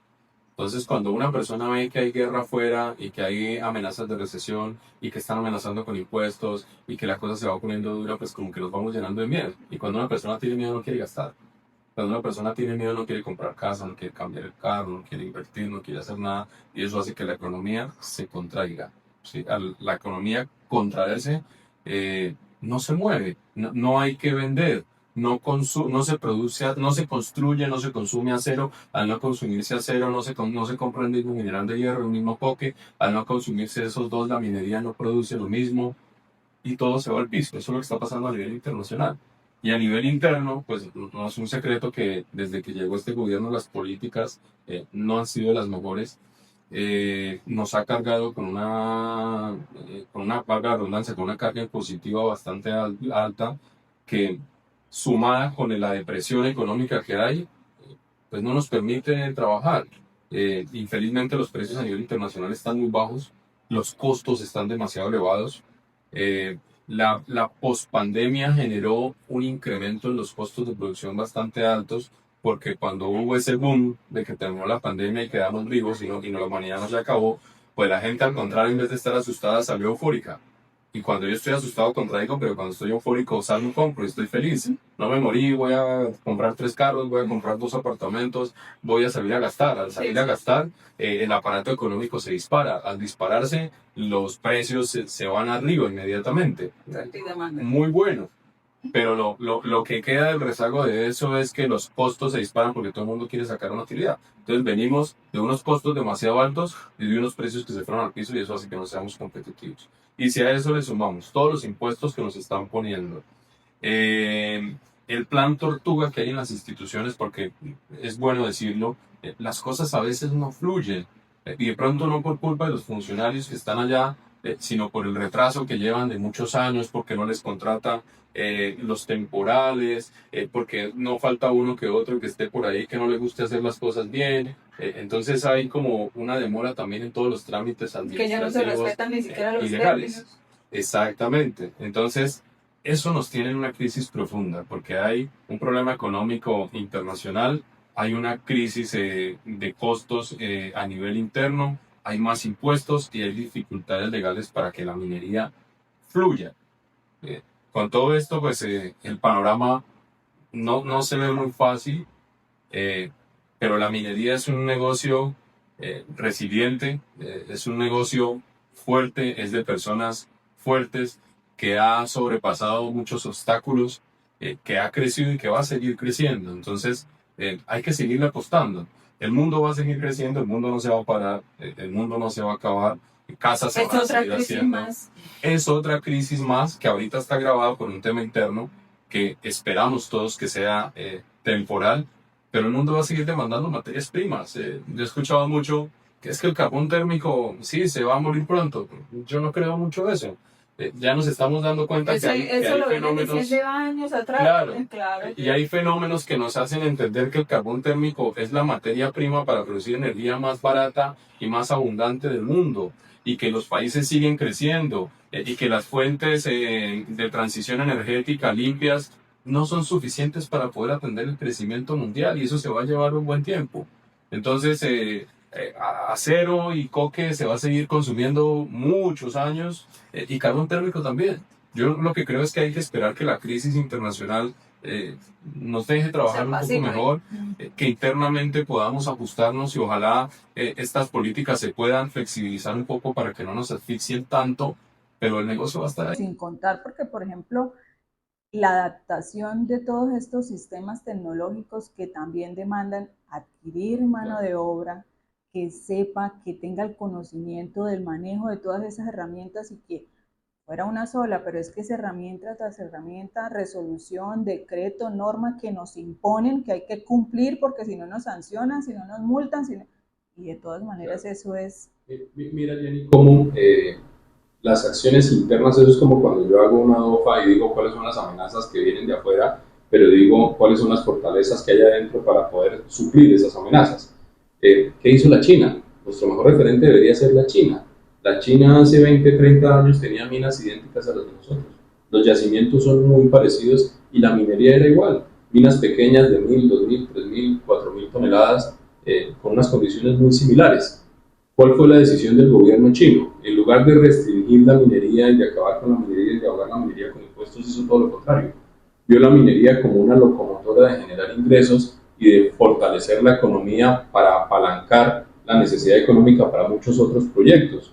Entonces, cuando una persona ve que hay guerra afuera y que hay amenazas de recesión y que están amenazando con impuestos y que la cosa se va poniendo dura, pues como que nos vamos llenando de miedo. Y cuando una persona tiene miedo no quiere gastar. Cuando una persona tiene miedo no quiere comprar casa, no quiere cambiar el carro, no quiere invertir, no quiere hacer nada. Y eso hace que la economía se contraiga. ¿Sí? Al la economía contraerse, no se mueve, no hay que vender, no se produce, no se construye, no se consume acero. Al no consumirse acero, no se compra el mismo mineral de hierro, el mismo coque. Al no consumirse esos dos, la minería no produce lo mismo y todo se va al piso. Eso es lo que está pasando a nivel internacional. Y a nivel interno, pues no es un secreto que desde que llegó este gobierno las políticas no han sido las mejores. Nos ha cargado con una valga la redundancia, con una carga impositiva bastante alta que, sumada con la depresión económica que hay, pues no nos permite trabajar. Infelizmente los precios a nivel internacional están muy bajos, los costos están demasiado elevados. La pospandemia generó un incremento en los costos de producción bastante altos, porque cuando hubo ese boom de que terminó la pandemia y quedamos vivos y la humanidad no se acabó, pues la gente, al contrario, en vez de estar asustada, salió eufórica. Y cuando yo estoy asustado, contraigo, pero cuando estoy eufórico, salgo y compro y estoy feliz. No me morí, voy a comprar 3 carros, voy a comprar 2 apartamentos, voy a salir a gastar. Al salir a gastar, el aparato económico se dispara. Al dispararse, los precios se van arriba inmediatamente. Muy bueno. Pero lo que queda del rezago de eso es que los costos se disparan porque todo el mundo quiere sacar una utilidad. Entonces venimos de unos costos demasiado altos y de unos precios que se fueron al piso, y eso hace que no seamos competitivos. Y si a eso le sumamos todos los impuestos que nos están poniendo, el plan tortuga que hay en las instituciones, porque es bueno decirlo, las cosas a veces no fluyen, y de pronto no por culpa de los funcionarios que están allá, sino por el retraso que llevan de muchos años, porque no les contrata los temporales, porque no falta uno que otro que esté por ahí que no le guste hacer las cosas bien. Entonces hay como una demora también en todos los trámites administrativos. Que ya no se respetan ni siquiera los ilegales. términos. Exactamente. Entonces eso nos tiene en una crisis profunda, porque hay un problema económico internacional, hay una crisis de costos a nivel interno, hay más impuestos y hay dificultades legales para que la minería fluya. Con todo esto, pues el panorama no se ve muy fácil, pero la minería es un negocio resiliente, es un negocio fuerte, es de personas fuertes, que ha sobrepasado muchos obstáculos, que ha crecido y que va a seguir creciendo. Entonces hay que seguirle apostando. El mundo va a seguir creciendo, el mundo no se va a parar, el mundo no se va a acabar. Casas se van a seguir haciendo. Es otra crisis más que ahorita está agravada por un tema interno que esperamos todos que sea temporal, pero el mundo va a seguir demandando materias primas. Yo he escuchado mucho que es que el carbón térmico sí se va a morir pronto. Yo no creo mucho eso. Ya nos estamos dando cuenta que hay fenómenos. Eso años atrás. Claro. Y hay fenómenos que nos hacen entender que el carbón térmico es la materia prima para producir energía más barata y más abundante del mundo, y que los países siguen creciendo, y que las fuentes de transición energética limpias no son suficientes para poder atender el crecimiento mundial, y eso se va a llevar un buen tiempo. Entonces, acero y coque se va a seguir consumiendo muchos años, y carbón térmico también. Yo lo que creo es que hay que esperar que la crisis internacional nos deje trabajar un poco mejor, que internamente podamos ajustarnos, y ojalá estas políticas se puedan flexibilizar un poco para que no nos asfixien tanto, pero el negocio va a estar ahí. Sin contar, porque por ejemplo, la adaptación de todos estos sistemas tecnológicos que también demandan adquirir mano de obra, que sepa, que tenga el conocimiento del manejo de todas esas herramientas, y que fuera una sola, pero es que es herramienta tras herramienta, resolución, decreto, norma que nos imponen, que hay que cumplir, porque si no nos sancionan, si no nos multan, y de todas maneras eso es... Mira, Jenny, cómo las acciones internas, eso es como cuando yo hago una DOFA y digo cuáles son las amenazas que vienen de afuera, pero digo cuáles son las fortalezas que hay adentro para poder suplir esas amenazas. ¿Qué hizo la China? Nuestro mejor referente debería ser la China. La China hace 20, 30 años tenía minas idénticas a las de nosotros. Los yacimientos son muy parecidos y la minería era igual. Minas pequeñas de 1.000, 2.000, 3.000, 4.000 toneladas con unas condiciones muy similares. ¿Cuál fue la decisión del gobierno chino? En lugar de restringir la minería y de acabar con la minería y de ahogar la minería con impuestos, hizo todo lo contrario. Vio la minería como una locomotora de generar ingresos y de fortalecer la economía para apalancar la necesidad económica para muchos otros proyectos.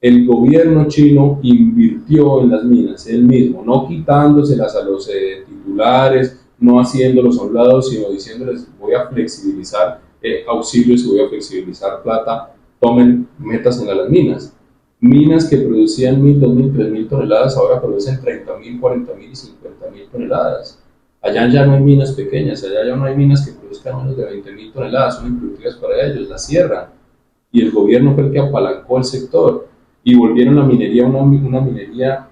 El gobierno chino invirtió en las minas, él mismo, no quitándoselas a los titulares, no haciéndolos a un lado, sino diciéndoles voy a flexibilizar auxilios y voy a flexibilizar plata, tomen metas en las minas. Minas que producían 1.000, 2.000, 3.000 toneladas, ahora producen 30.000, 40.000 y 50.000 toneladas. Allá ya no hay minas pequeñas, allá ya no hay minas que produzcan menos de 20.000 toneladas, son improductivas para ellos, las cierran. Y el gobierno fue el que apalancó el sector y volvieron la minería una minería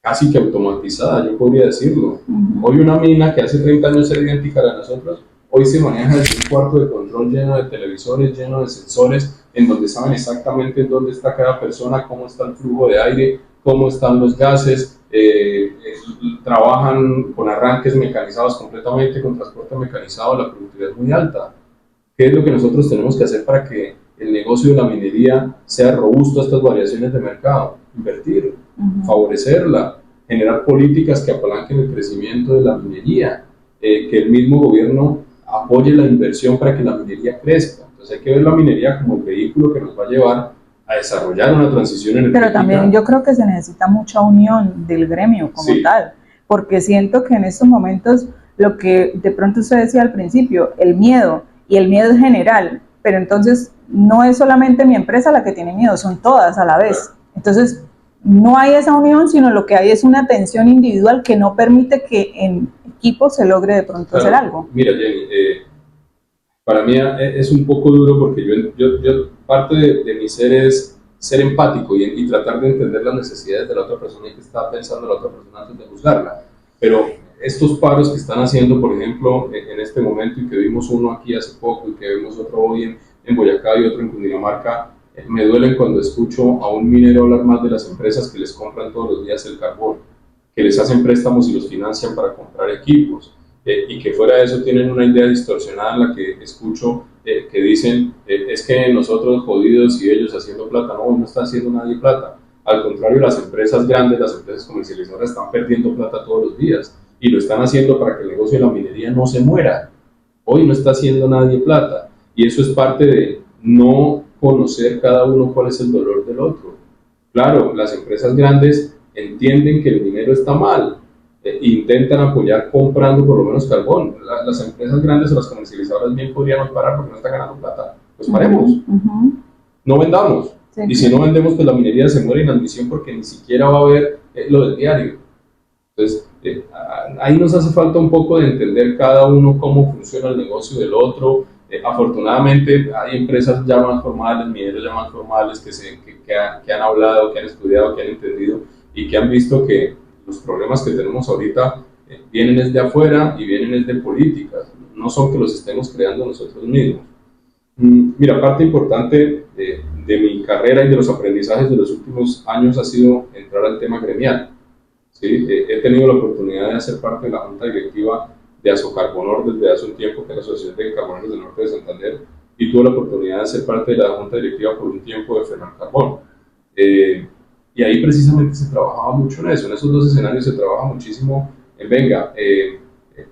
casi que automatizada, yo podría decirlo. Hoy una mina que hace 30 años era idéntica a la de nosotros, hoy se maneja desde un cuarto de control lleno de televisores, lleno de sensores, en donde saben exactamente dónde está cada persona, cómo está el flujo de aire, cómo están los gases, trabajan con arranques mecanizados completamente, con transporte mecanizado, la productividad es muy alta. ¿Qué es lo que nosotros tenemos que hacer para que el negocio de la minería sea robusto a estas variaciones de mercado? Invertir, favorecerla, generar políticas que apalanquen el crecimiento de la minería, que el mismo gobierno apoye la inversión para que la minería crezca. Entonces hay que ver la minería como el vehículo que nos va a llevar a desarrollar una transición energética. Pero también yo creo que se necesita mucha unión del gremio como tal, porque siento que en estos momentos lo que de pronto usted decía al principio, el miedo, y el miedo es general, pero entonces no es solamente mi empresa la que tiene miedo, son todas a la vez. Entonces no hay esa unión, sino lo que hay es una tensión individual que no permite que en equipo se logre de pronto hacer algo. Mira, Jenny, para mí es un poco duro porque yo parte de mi ser es ser empático y tratar de entender las necesidades de la otra persona y qué está pensando la otra persona antes de juzgarla. Pero estos paros que están haciendo, por ejemplo, en este momento, y que vimos uno aquí hace poco y que vemos otro hoy en Boyacá y otro en Cundinamarca, me duelen cuando escucho a un minero hablar más de las empresas que les compran todos los días el carbón, que les hacen préstamos y los financian para comprar equipos, y que fuera de eso tienen una idea distorsionada en la que escucho que dicen es que nosotros jodidos y ellos haciendo plata. No está haciendo nadie plata. Al contrario, las empresas grandes, las empresas comercializadoras están perdiendo plata todos los días y lo están haciendo para que el negocio de la minería no se muera. Hoy no está haciendo nadie plata y eso es parte de no conocer cada uno cuál es el dolor del otro. Claro, las empresas grandes entienden que el dinero está mal, intentan apoyar comprando por lo menos carbón. Las empresas grandes o las comercializadoras bien podríamos parar porque no están ganando plata. Pues paremos, no vendamos. Sí. Y si no vendemos, pues la minería se muere en admisión porque ni siquiera va a haber lo del diario. Entonces, ahí nos hace falta un poco de entender cada uno cómo funciona el negocio del otro. Afortunadamente hay empresas ya más formales, mineros ya más formales que han hablado, que han estudiado, que han entendido y que han visto que los problemas que tenemos ahorita vienen desde afuera y vienen desde políticas, no son que los estemos creando nosotros mismos. Mira, parte importante de mi carrera y de los aprendizajes de los últimos años ha sido entrar al tema gremial. ¿Sí? He tenido la oportunidad de hacer parte de la junta directiva de Azocarbonor desde hace un tiempo, que es la Asociación de Carboneros del Norte de Santander, y tuve la oportunidad de ser parte de la junta directiva por un tiempo de Fenalcarbón. Y ahí precisamente se trabajaba mucho en eso, en esos dos escenarios se trabaja muchísimo en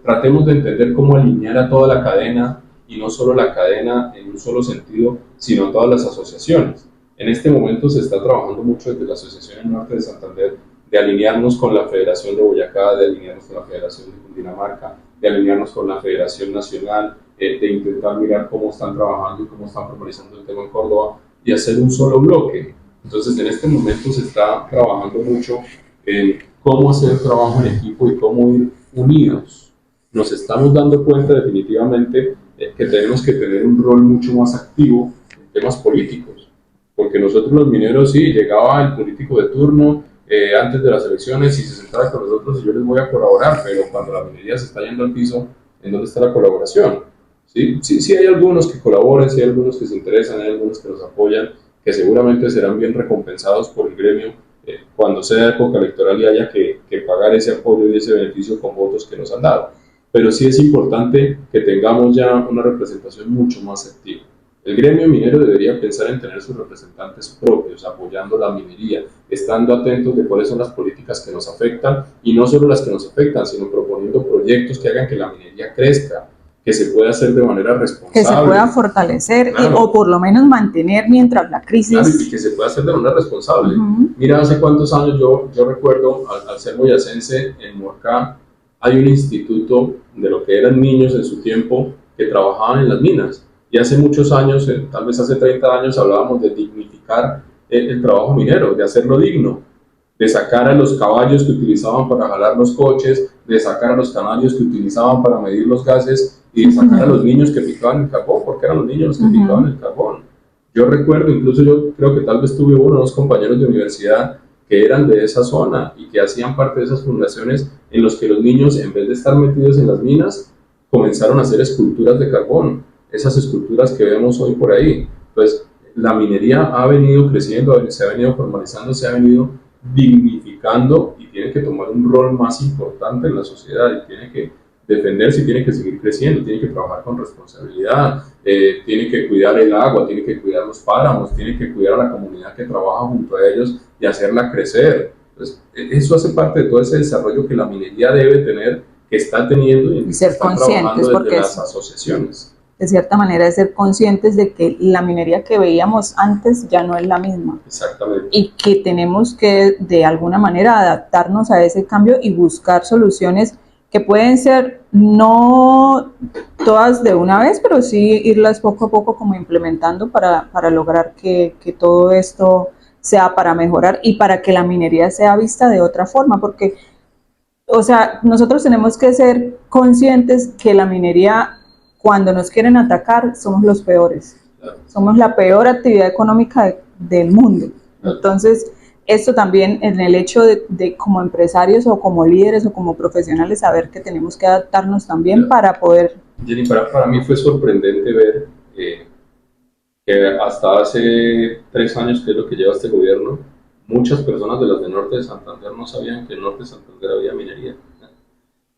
tratemos de entender cómo alinear a toda la cadena, y no solo la cadena en un solo sentido, sino todas las asociaciones. En este momento se está trabajando mucho desde la Asociación Norte de Santander de alinearnos con la Federación de Boyacá, de alinearnos con la Federación de Cundinamarca, de alinearnos con la Federación Nacional, de intentar mirar cómo están trabajando y cómo están formalizando el tema en Córdoba y hacer un solo bloque. Entonces, en este momento se está trabajando mucho en cómo hacer trabajo en equipo y cómo ir unidos. Nos estamos dando cuenta definitivamente que tenemos que tener un rol mucho más activo en temas políticos, porque nosotros los mineros sí, llegaba el político de turno antes de las elecciones y se sentaba con nosotros y yo les voy a colaborar, pero cuando la minería se está yendo al piso, ¿en dónde está la colaboración? Sí hay algunos que colaboran, sí hay algunos que se interesan, hay algunos que nos apoyan, que seguramente serán bien recompensados por el gremio cuando sea época electoral y haya que pagar ese apoyo y ese beneficio con votos que nos han dado. Pero sí es importante que tengamos ya una representación mucho más activa. El gremio minero debería pensar en tener sus representantes propios, apoyando la minería, estando atentos de cuáles son las políticas que nos afectan, y no solo las que nos afectan, sino proponiendo proyectos que hagan que la minería crezca, que se pueda hacer de manera responsable. Que se pueda fortalecer, claro, o por lo menos mantener mientras la crisis... Claro, y que se pueda hacer de manera responsable. Mira, hace cuántos años yo recuerdo, al ser boyacense, en Morcá, hay un instituto de lo que eran niños en su tiempo que trabajaban en las minas. Y hace muchos años, tal vez hace 30 años, hablábamos de dignificar el trabajo minero, de hacerlo digno, de sacar a los caballos que utilizaban para jalar los coches, de sacar a los canarios que utilizaban para medir los gases y de sacar a los niños que picaban el carbón, porque eran los niños los que picaban el carbón. Yo recuerdo, incluso yo creo que tal vez tuve uno o dos compañeros de universidad que eran de esa zona y que hacían parte de esas fundaciones en los que los niños, en vez de estar metidos en las minas, comenzaron a hacer esculturas de carbón, esas esculturas que vemos hoy por ahí. Entonces, la minería ha venido creciendo, se ha venido formalizando, se ha venido dignificando y tiene que tomar un rol más importante en la sociedad y tiene que defenderse y tiene que seguir creciendo, tiene que trabajar con responsabilidad, tiene que cuidar el agua, tiene que cuidar los páramos, tiene que cuidar a la comunidad que trabaja junto a ellos y hacerla crecer. Entonces, eso hace parte de todo ese desarrollo que la minería debe tener, que está teniendo y ser están conscientes, trabajando porque desde las asociaciones. De cierta manera, de ser conscientes de que la minería que veíamos antes ya no es la misma. Exactamente. Y que tenemos que, de alguna manera, adaptarnos a ese cambio y buscar soluciones que pueden ser no todas de una vez, pero sí irlas poco a poco como implementando para lograr que todo esto sea para mejorar y para que la minería sea vista de otra forma, porque, o sea, nosotros tenemos que ser conscientes que la minería, cuando nos quieren atacar, somos los peores. Somos la peor actividad económica del mundo. Entonces, esto también en el hecho de como empresarios o como líderes o como profesionales, saber que tenemos que adaptarnos también para poder... Jenny, para mí fue sorprendente ver que hasta hace 3 años, que es lo que lleva este gobierno, muchas personas de las del norte de Santander no sabían que en el norte de Santander había minería.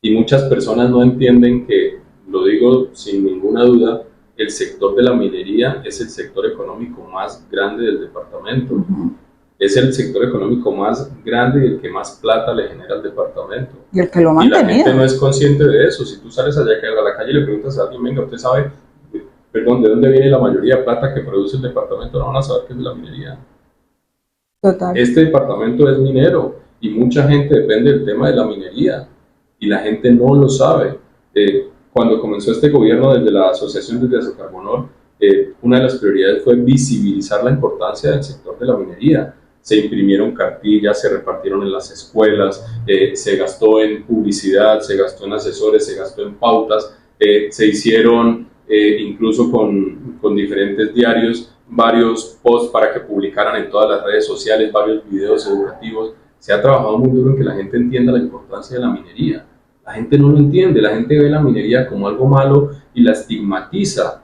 Y muchas personas no entienden que, lo digo sin ninguna duda, el sector de la minería es el sector económico más grande del departamento. Es el sector económico más grande y el que más plata le genera al departamento. Y el que lo mantenido. Y la gente no es consciente de eso. Si tú sales allá a la calle y le preguntas a alguien, venga, usted sabe, perdón, ¿de dónde viene la mayoría de plata que produce el departamento? No van a saber que es de la minería. Total. Este departamento es minero y mucha gente depende del tema de la minería y la gente no lo sabe. Cuando comenzó este gobierno desde la Asociación desde Azocarbonor, una de las prioridades fue visibilizar la importancia del sector de la minería. Se imprimieron cartillas, se repartieron en las escuelas, se gastó en publicidad, se gastó en asesores, se gastó en pautas, se hicieron incluso con diferentes diarios varios posts para que publicaran en todas las redes sociales, varios videos educativos. Se ha trabajado muy duro en que la gente entienda la importancia de la minería. La gente no lo entiende, la gente ve la minería como algo malo y la estigmatiza.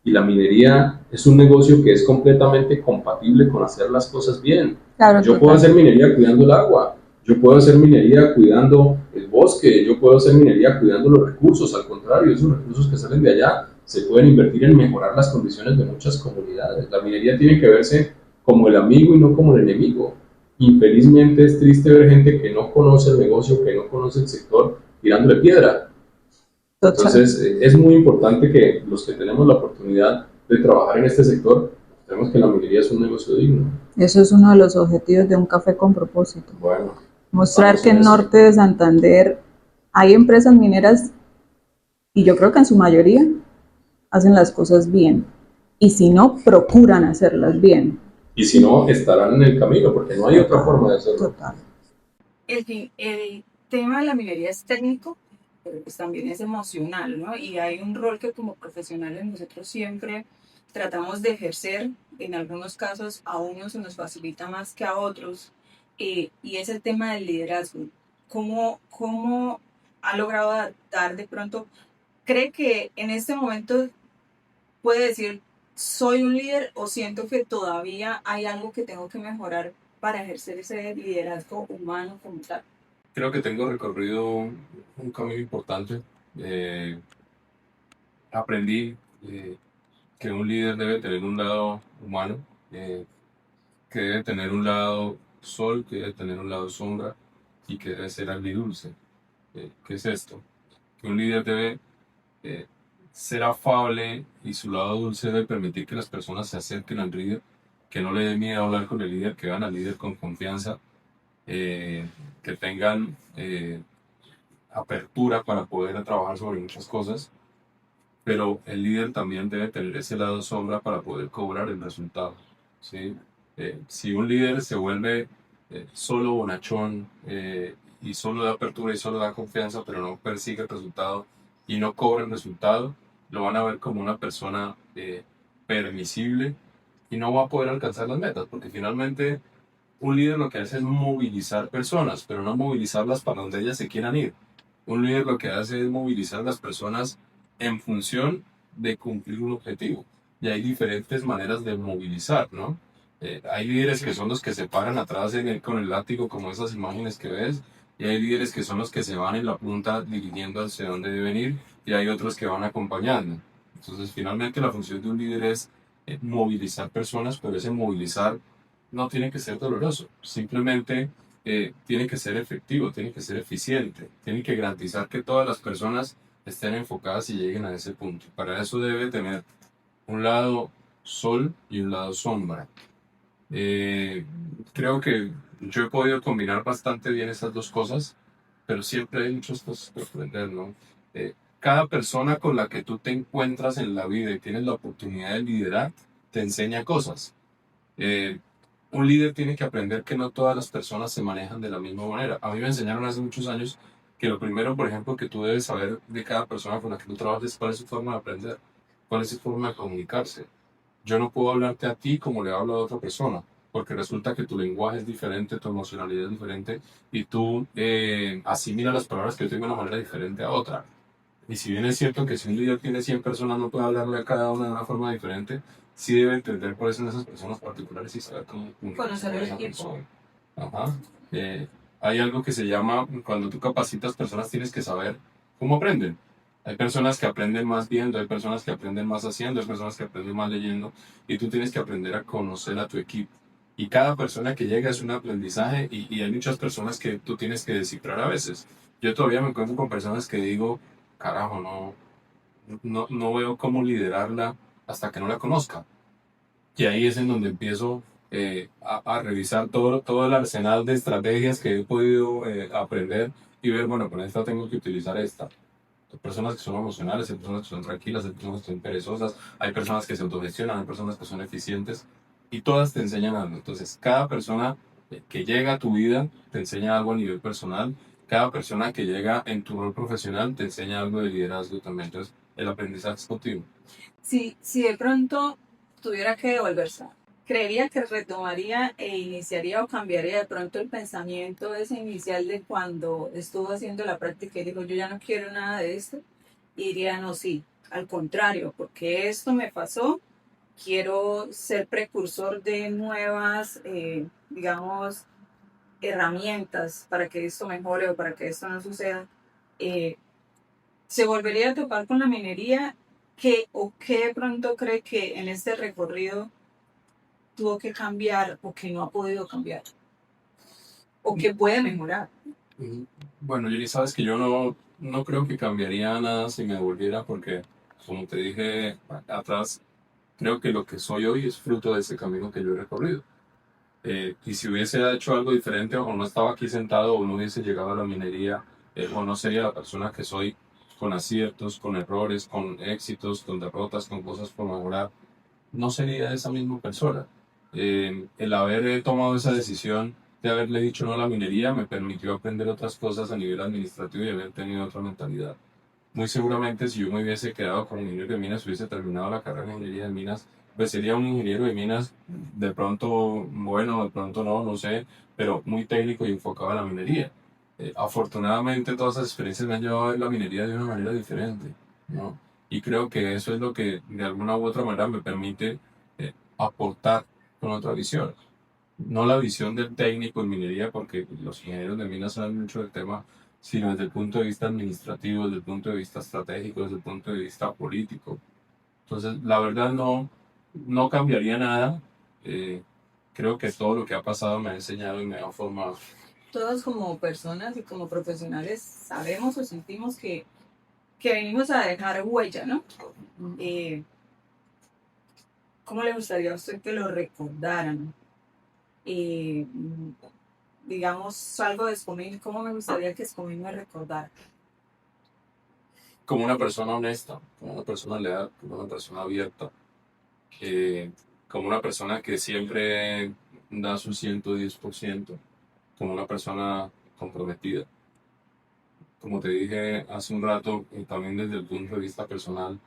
Y la minería es un negocio que es completamente compatible con hacer las cosas bien. Claro, yo puedo hacer minería cuidando el agua, yo puedo hacer minería cuidando el bosque, yo puedo hacer minería cuidando los recursos. Al contrario, esos recursos que salen de allá se pueden invertir en mejorar las condiciones de muchas comunidades. La minería tiene que verse como el amigo y no como el enemigo. Infelizmente es triste ver gente que no conoce el negocio, que no conoce el sector, tirándole piedra. Entonces, es muy importante que los que tenemos la oportunidad de trabajar en este sector, sabemos que la minería es un negocio digno. Eso es uno de los objetivos de Un Café con Propósito. Bueno, mostrar que en norte de Santander hay empresas mineras y yo creo que en su mayoría hacen las cosas bien. Y si no, procuran hacerlas bien. Y si no, estarán en el camino, porque no hay otra forma de hacerlo. Total. El tema de la minería es técnico, pero pues también es emocional, ¿no? Y hay un rol que como profesionales nosotros siempre tratamos de ejercer. En algunos casos a unos se nos facilita más que a otros. Y es el tema del liderazgo. ¿Cómo ha logrado adaptar de pronto? ¿Cree que en este momento puede decir soy un líder o siento que todavía hay algo que tengo que mejorar para ejercer ese liderazgo humano como tal? Creo que tengo recorrido un camino importante. Aprendí que un líder debe tener un lado humano, que debe tener un lado sol, que debe tener un lado sombra y que debe ser agridulce. ¿Qué es esto? Que un líder debe ser afable y su lado dulce debe permitir que las personas se acerquen al líder, que no le dé miedo hablar con el líder, que van al líder con confianza, que tengan apertura para poder trabajar sobre muchas cosas, pero el líder también debe tener ese lado sombra para poder cobrar el resultado, ¿sí? Si un líder se vuelve solo bonachón y solo da apertura y solo da confianza, pero no persigue el resultado y no cobra el resultado, lo van a ver como una persona permisible y no va a poder alcanzar las metas, porque finalmente un líder lo que hace es movilizar personas, pero no movilizarlas para donde ellas se quieran ir. Un líder lo que hace es movilizar a las personas en función de cumplir un objetivo. Y hay diferentes maneras de movilizar, ¿no? Hay líderes que son los que se paran atrás con el látigo, como esas imágenes que ves, y hay líderes que son los que se van en la punta dirigiendo hacia dónde deben ir, y hay otros que van acompañando. Entonces, finalmente, la función de un líder es movilizar personas, pero ese movilizar no tiene que ser doloroso, simplemente tiene que ser efectivo, tiene que ser eficiente, tiene que garantizar que todas las personas estén enfocadas y lleguen a ese punto. Para eso debe tener un lado sol y un lado sombra. Creo que yo he podido combinar bastante bien esas dos cosas, pero siempre hay muchas cosas que aprender, ¿no? Cada persona con la que tú te encuentras en la vida y tienes la oportunidad de liderar, te enseña cosas. Eh, un líder tiene que aprender que no todas las personas se manejan de la misma manera. A mí me enseñaron hace muchos años que lo primero, por ejemplo, que tú debes saber de cada persona con la que tú trabajas es cuál es su forma de aprender, cuál es su forma de comunicarse. Yo no puedo hablarte a ti como le hablo a otra persona, porque resulta que tu lenguaje es diferente, tu emocionalidad es diferente y tú asimilas las palabras que yo tengo de una manera diferente a otra. Y si bien es cierto que si un líder tiene 100 personas, no puede hablarle a cada una de una forma diferente, sí debe entender cuáles son esas personas particulares y saber cómo Conocer el esa equipo. persona. Ajá. Hay algo que se llama, cuando tú capacitas personas, tienes que saber cómo aprenden. Hay personas que aprenden más viendo, hay personas que aprenden más haciendo, hay personas que aprenden más leyendo, y tú tienes que aprender a conocer a tu equipo. Y cada persona que llega es un aprendizaje y hay muchas personas que tú tienes que descifrar a veces. Yo todavía me encuentro con personas que digo, carajo, no veo cómo liderarla hasta que no la conozca. Y ahí es en donde empiezo a revisar todo el arsenal de estrategias que he podido aprender y ver, bueno, con esta tengo que utilizar esta. Hay personas que son emocionales, hay personas que son tranquilas, hay personas que son perezosas, hay personas que se autogestionan, hay personas que son eficientes y todas te enseñan algo. Entonces, cada persona que llega a tu vida te enseña algo a nivel personal, cada persona que llega en tu rol profesional te enseña algo de liderazgo también. Entonces, el aprendizaje es continuo. Si de pronto tuviera que devolverse, creería que retomaría e iniciaría o cambiaría de pronto el pensamiento ese inicial de cuando estuvo haciendo la práctica y dijo, yo ya no quiero nada de esto, y diría, no, sí, al contrario, porque esto me pasó, quiero ser precursor de nuevas, digamos, herramientas para que esto mejore o para que esto no suceda. Eh, ¿Se volvería a topar con la minería? ¿Qué de pronto cree que en este recorrido tuvo que cambiar o que no ha podido cambiar? ¿O que puede mejorar? Bueno, Yuri, sabes que yo no creo que cambiaría nada si me volviera porque, como te dije atrás, creo que lo que soy hoy es fruto de ese camino que yo he recorrido. Y si hubiese hecho algo diferente o no estaba aquí sentado o no hubiese llegado a la minería o no sería la persona que soy con aciertos, con errores, con éxitos, con derrotas, con cosas por mejorar, no sería esa misma persona. El haber tomado esa decisión de haberle dicho no a la minería me permitió aprender otras cosas a nivel administrativo y haber tenido otra mentalidad. Muy seguramente si yo me hubiese quedado como ingeniero de minas, hubiese terminado la carrera de ingeniería de minas, pues sería un ingeniero de minas de pronto bueno, de pronto no sé, pero muy técnico y enfocado a la minería. Afortunadamente todas esas experiencias me han llevado a ver la minería de una manera diferente, ¿no? Y creo que eso es lo que de alguna u otra manera me permite aportar con otra visión. No la visión del técnico en minería, porque los ingenieros de minas saben mucho del tema, sino desde el punto de vista administrativo, desde el punto de vista estratégico, desde el punto de vista político. Entonces, la verdad no cambiaría nada. Eh, Creo que todo lo que ha pasado me ha enseñado y me ha formado. Todos como personas y como profesionales sabemos o sentimos que venimos a dejar huella, ¿no? ¿Cómo le gustaría a usted que lo recordaran? Digamos, salgo de Escomín, ¿cómo me gustaría que Escomín me recordara? como una persona honesta, como una persona leal, como una persona abierta, como una persona que siempre da su 110%, como una persona comprometida. Como te dije hace un rato, también desde el punto de vista personal,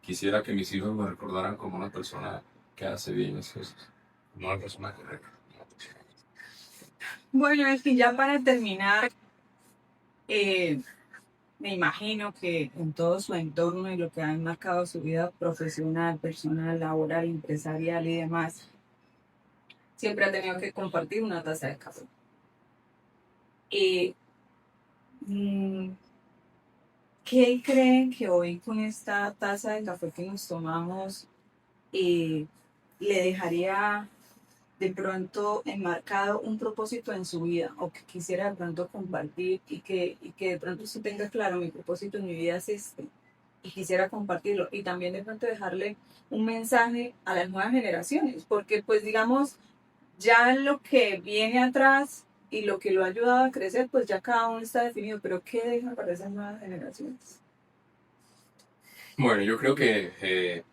quisiera que mis hijos me recordaran como una persona que hace bien las cosas, como una persona correcta. Bueno, es que ya para terminar, me imagino que en todo su entorno y lo que ha marcado su vida profesional, personal, laboral, empresarial y demás, siempre ha tenido que compartir una taza de café. Y, ¿qué creen que hoy con esta taza de café que nos tomamos le dejaría de pronto enmarcado un propósito en su vida o que quisiera de pronto compartir y que de pronto usted tenga claro, mi propósito en mi vida es este y quisiera compartirlo y también de pronto dejarle un mensaje a las nuevas generaciones, porque pues digamos, ya lo que viene atrás y lo que lo ha ayudado a crecer, pues ya cada uno está definido, pero ¿qué deja para esas nuevas generaciones? Bueno, yo creo que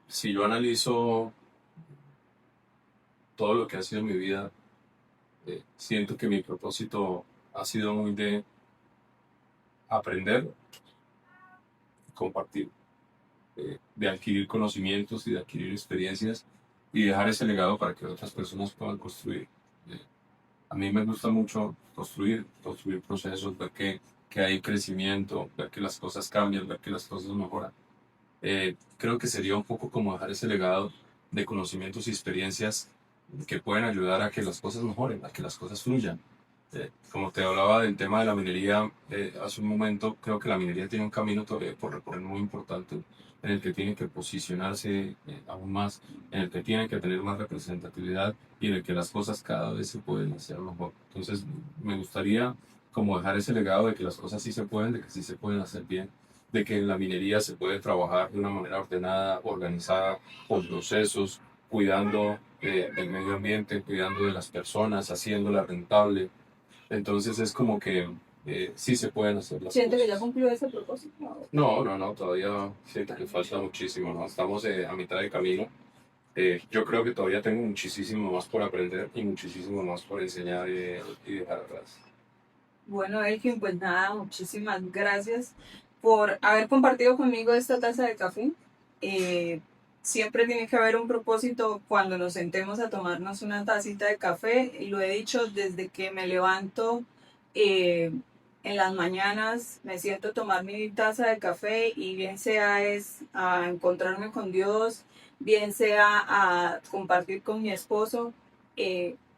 si yo analizo todo lo que ha sido mi vida, siento que mi propósito ha sido muy de aprender, compartir, de adquirir conocimientos y de adquirir experiencias y dejar ese legado para que otras personas puedan construir. Eh, a mí me gusta mucho construir procesos, ver que hay crecimiento, ver que las cosas cambian, ver que las cosas mejoran. Creo que sería un poco como dejar ese legado de conocimientos y experiencias que pueden ayudar a que las cosas mejoren, a que las cosas fluyan. Como te hablaba del tema de la minería hace un momento, creo que la minería tiene un camino todavía por recorrer muy importante, en el que tiene que posicionarse aún más, en el que tiene que tener más representatividad y en el que las cosas cada vez se pueden hacer mejor. Entonces, me gustaría como dejar ese legado de que las cosas sí se pueden, de que sí se pueden hacer bien, de que en la minería se puede trabajar de una manera ordenada, organizada, con procesos, cuidando del medio ambiente, cuidando de las personas, haciéndola rentable. Entonces es como que sí se pueden hacer las ¿Siente que ya cosas. cumplió ese propósito? No, todavía siento que falta muchísimo, ¿no? Estamos a mitad de camino. Yo creo que todavía tengo muchísimo más por aprender y muchísimo más por enseñar y dejar atrás. Bueno, Elkin, pues nada, muchísimas gracias por haber compartido conmigo esta taza de café. Siempre tiene que haber un propósito cuando nos sentemos a tomarnos una tacita de café. Y lo he dicho desde que me levanto en las mañanas, me siento a tomar mi taza de café y bien sea es a encontrarme con Dios, bien sea a compartir con mi esposo.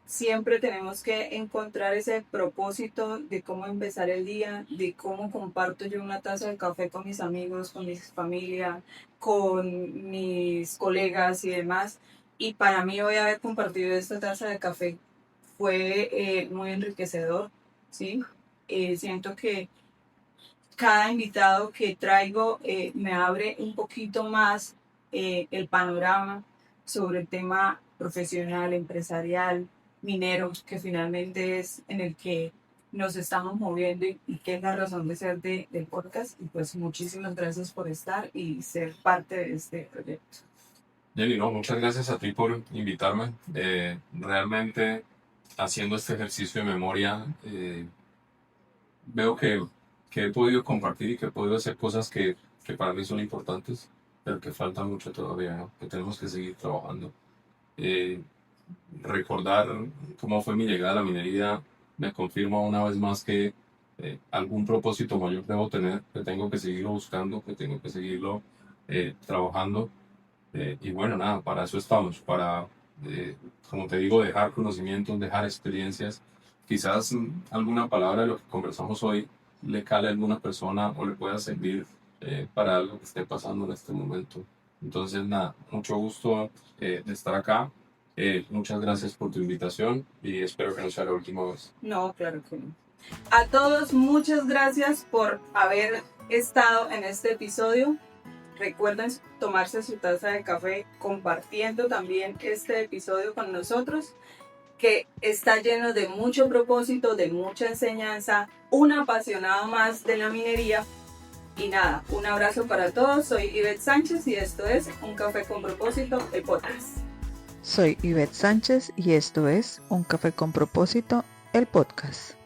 Siempre tenemos que encontrar ese propósito de cómo empezar el día, de cómo comparto yo una taza de café con mis amigos, con mi familia, con mis colegas y demás. Y para mí hoy haber compartido esta taza de café fue muy enriquecedor, ¿sí? Siento que cada invitado que traigo me abre un poquito más el panorama sobre el tema profesional, empresarial, minero, que finalmente es en el que nos estamos moviendo y que es la razón de ser del podcast. Y pues muchísimas gracias por estar y ser parte de este proyecto. Jenny, no, muchas gracias a ti por invitarme. Realmente haciendo este ejercicio de memoria, veo que he podido compartir y que he podido hacer cosas que para mí son importantes, pero que falta mucho todavía, ¿no? Que tenemos que seguir trabajando. Eh, Recordar cómo fue mi llegada a la minería me confirma una vez más que algún propósito mayor debo tener, que tengo que seguirlo buscando, que tengo que seguirlo trabajando. Y bueno, nada, para eso estamos, para, como te digo, dejar conocimientos, dejar experiencias. Quizás alguna palabra de lo que conversamos hoy le cale a alguna persona o le pueda servir para algo que esté pasando en este momento. Entonces, nada, mucho gusto de estar acá. Muchas gracias por tu invitación y espero que no sea la última vez. No, claro que no. A todos, muchas gracias por haber estado en este episodio. Recuerden tomarse su taza de café compartiendo también este episodio con nosotros, que está lleno de mucho propósito, de mucha enseñanza, un apasionado más de la minería Y nada, un abrazo para todos. Soy Ivette Sánchez y esto es Un Café con Propósito, el podcast. Soy Ivette Sánchez y esto es Un Café con Propósito, el podcast.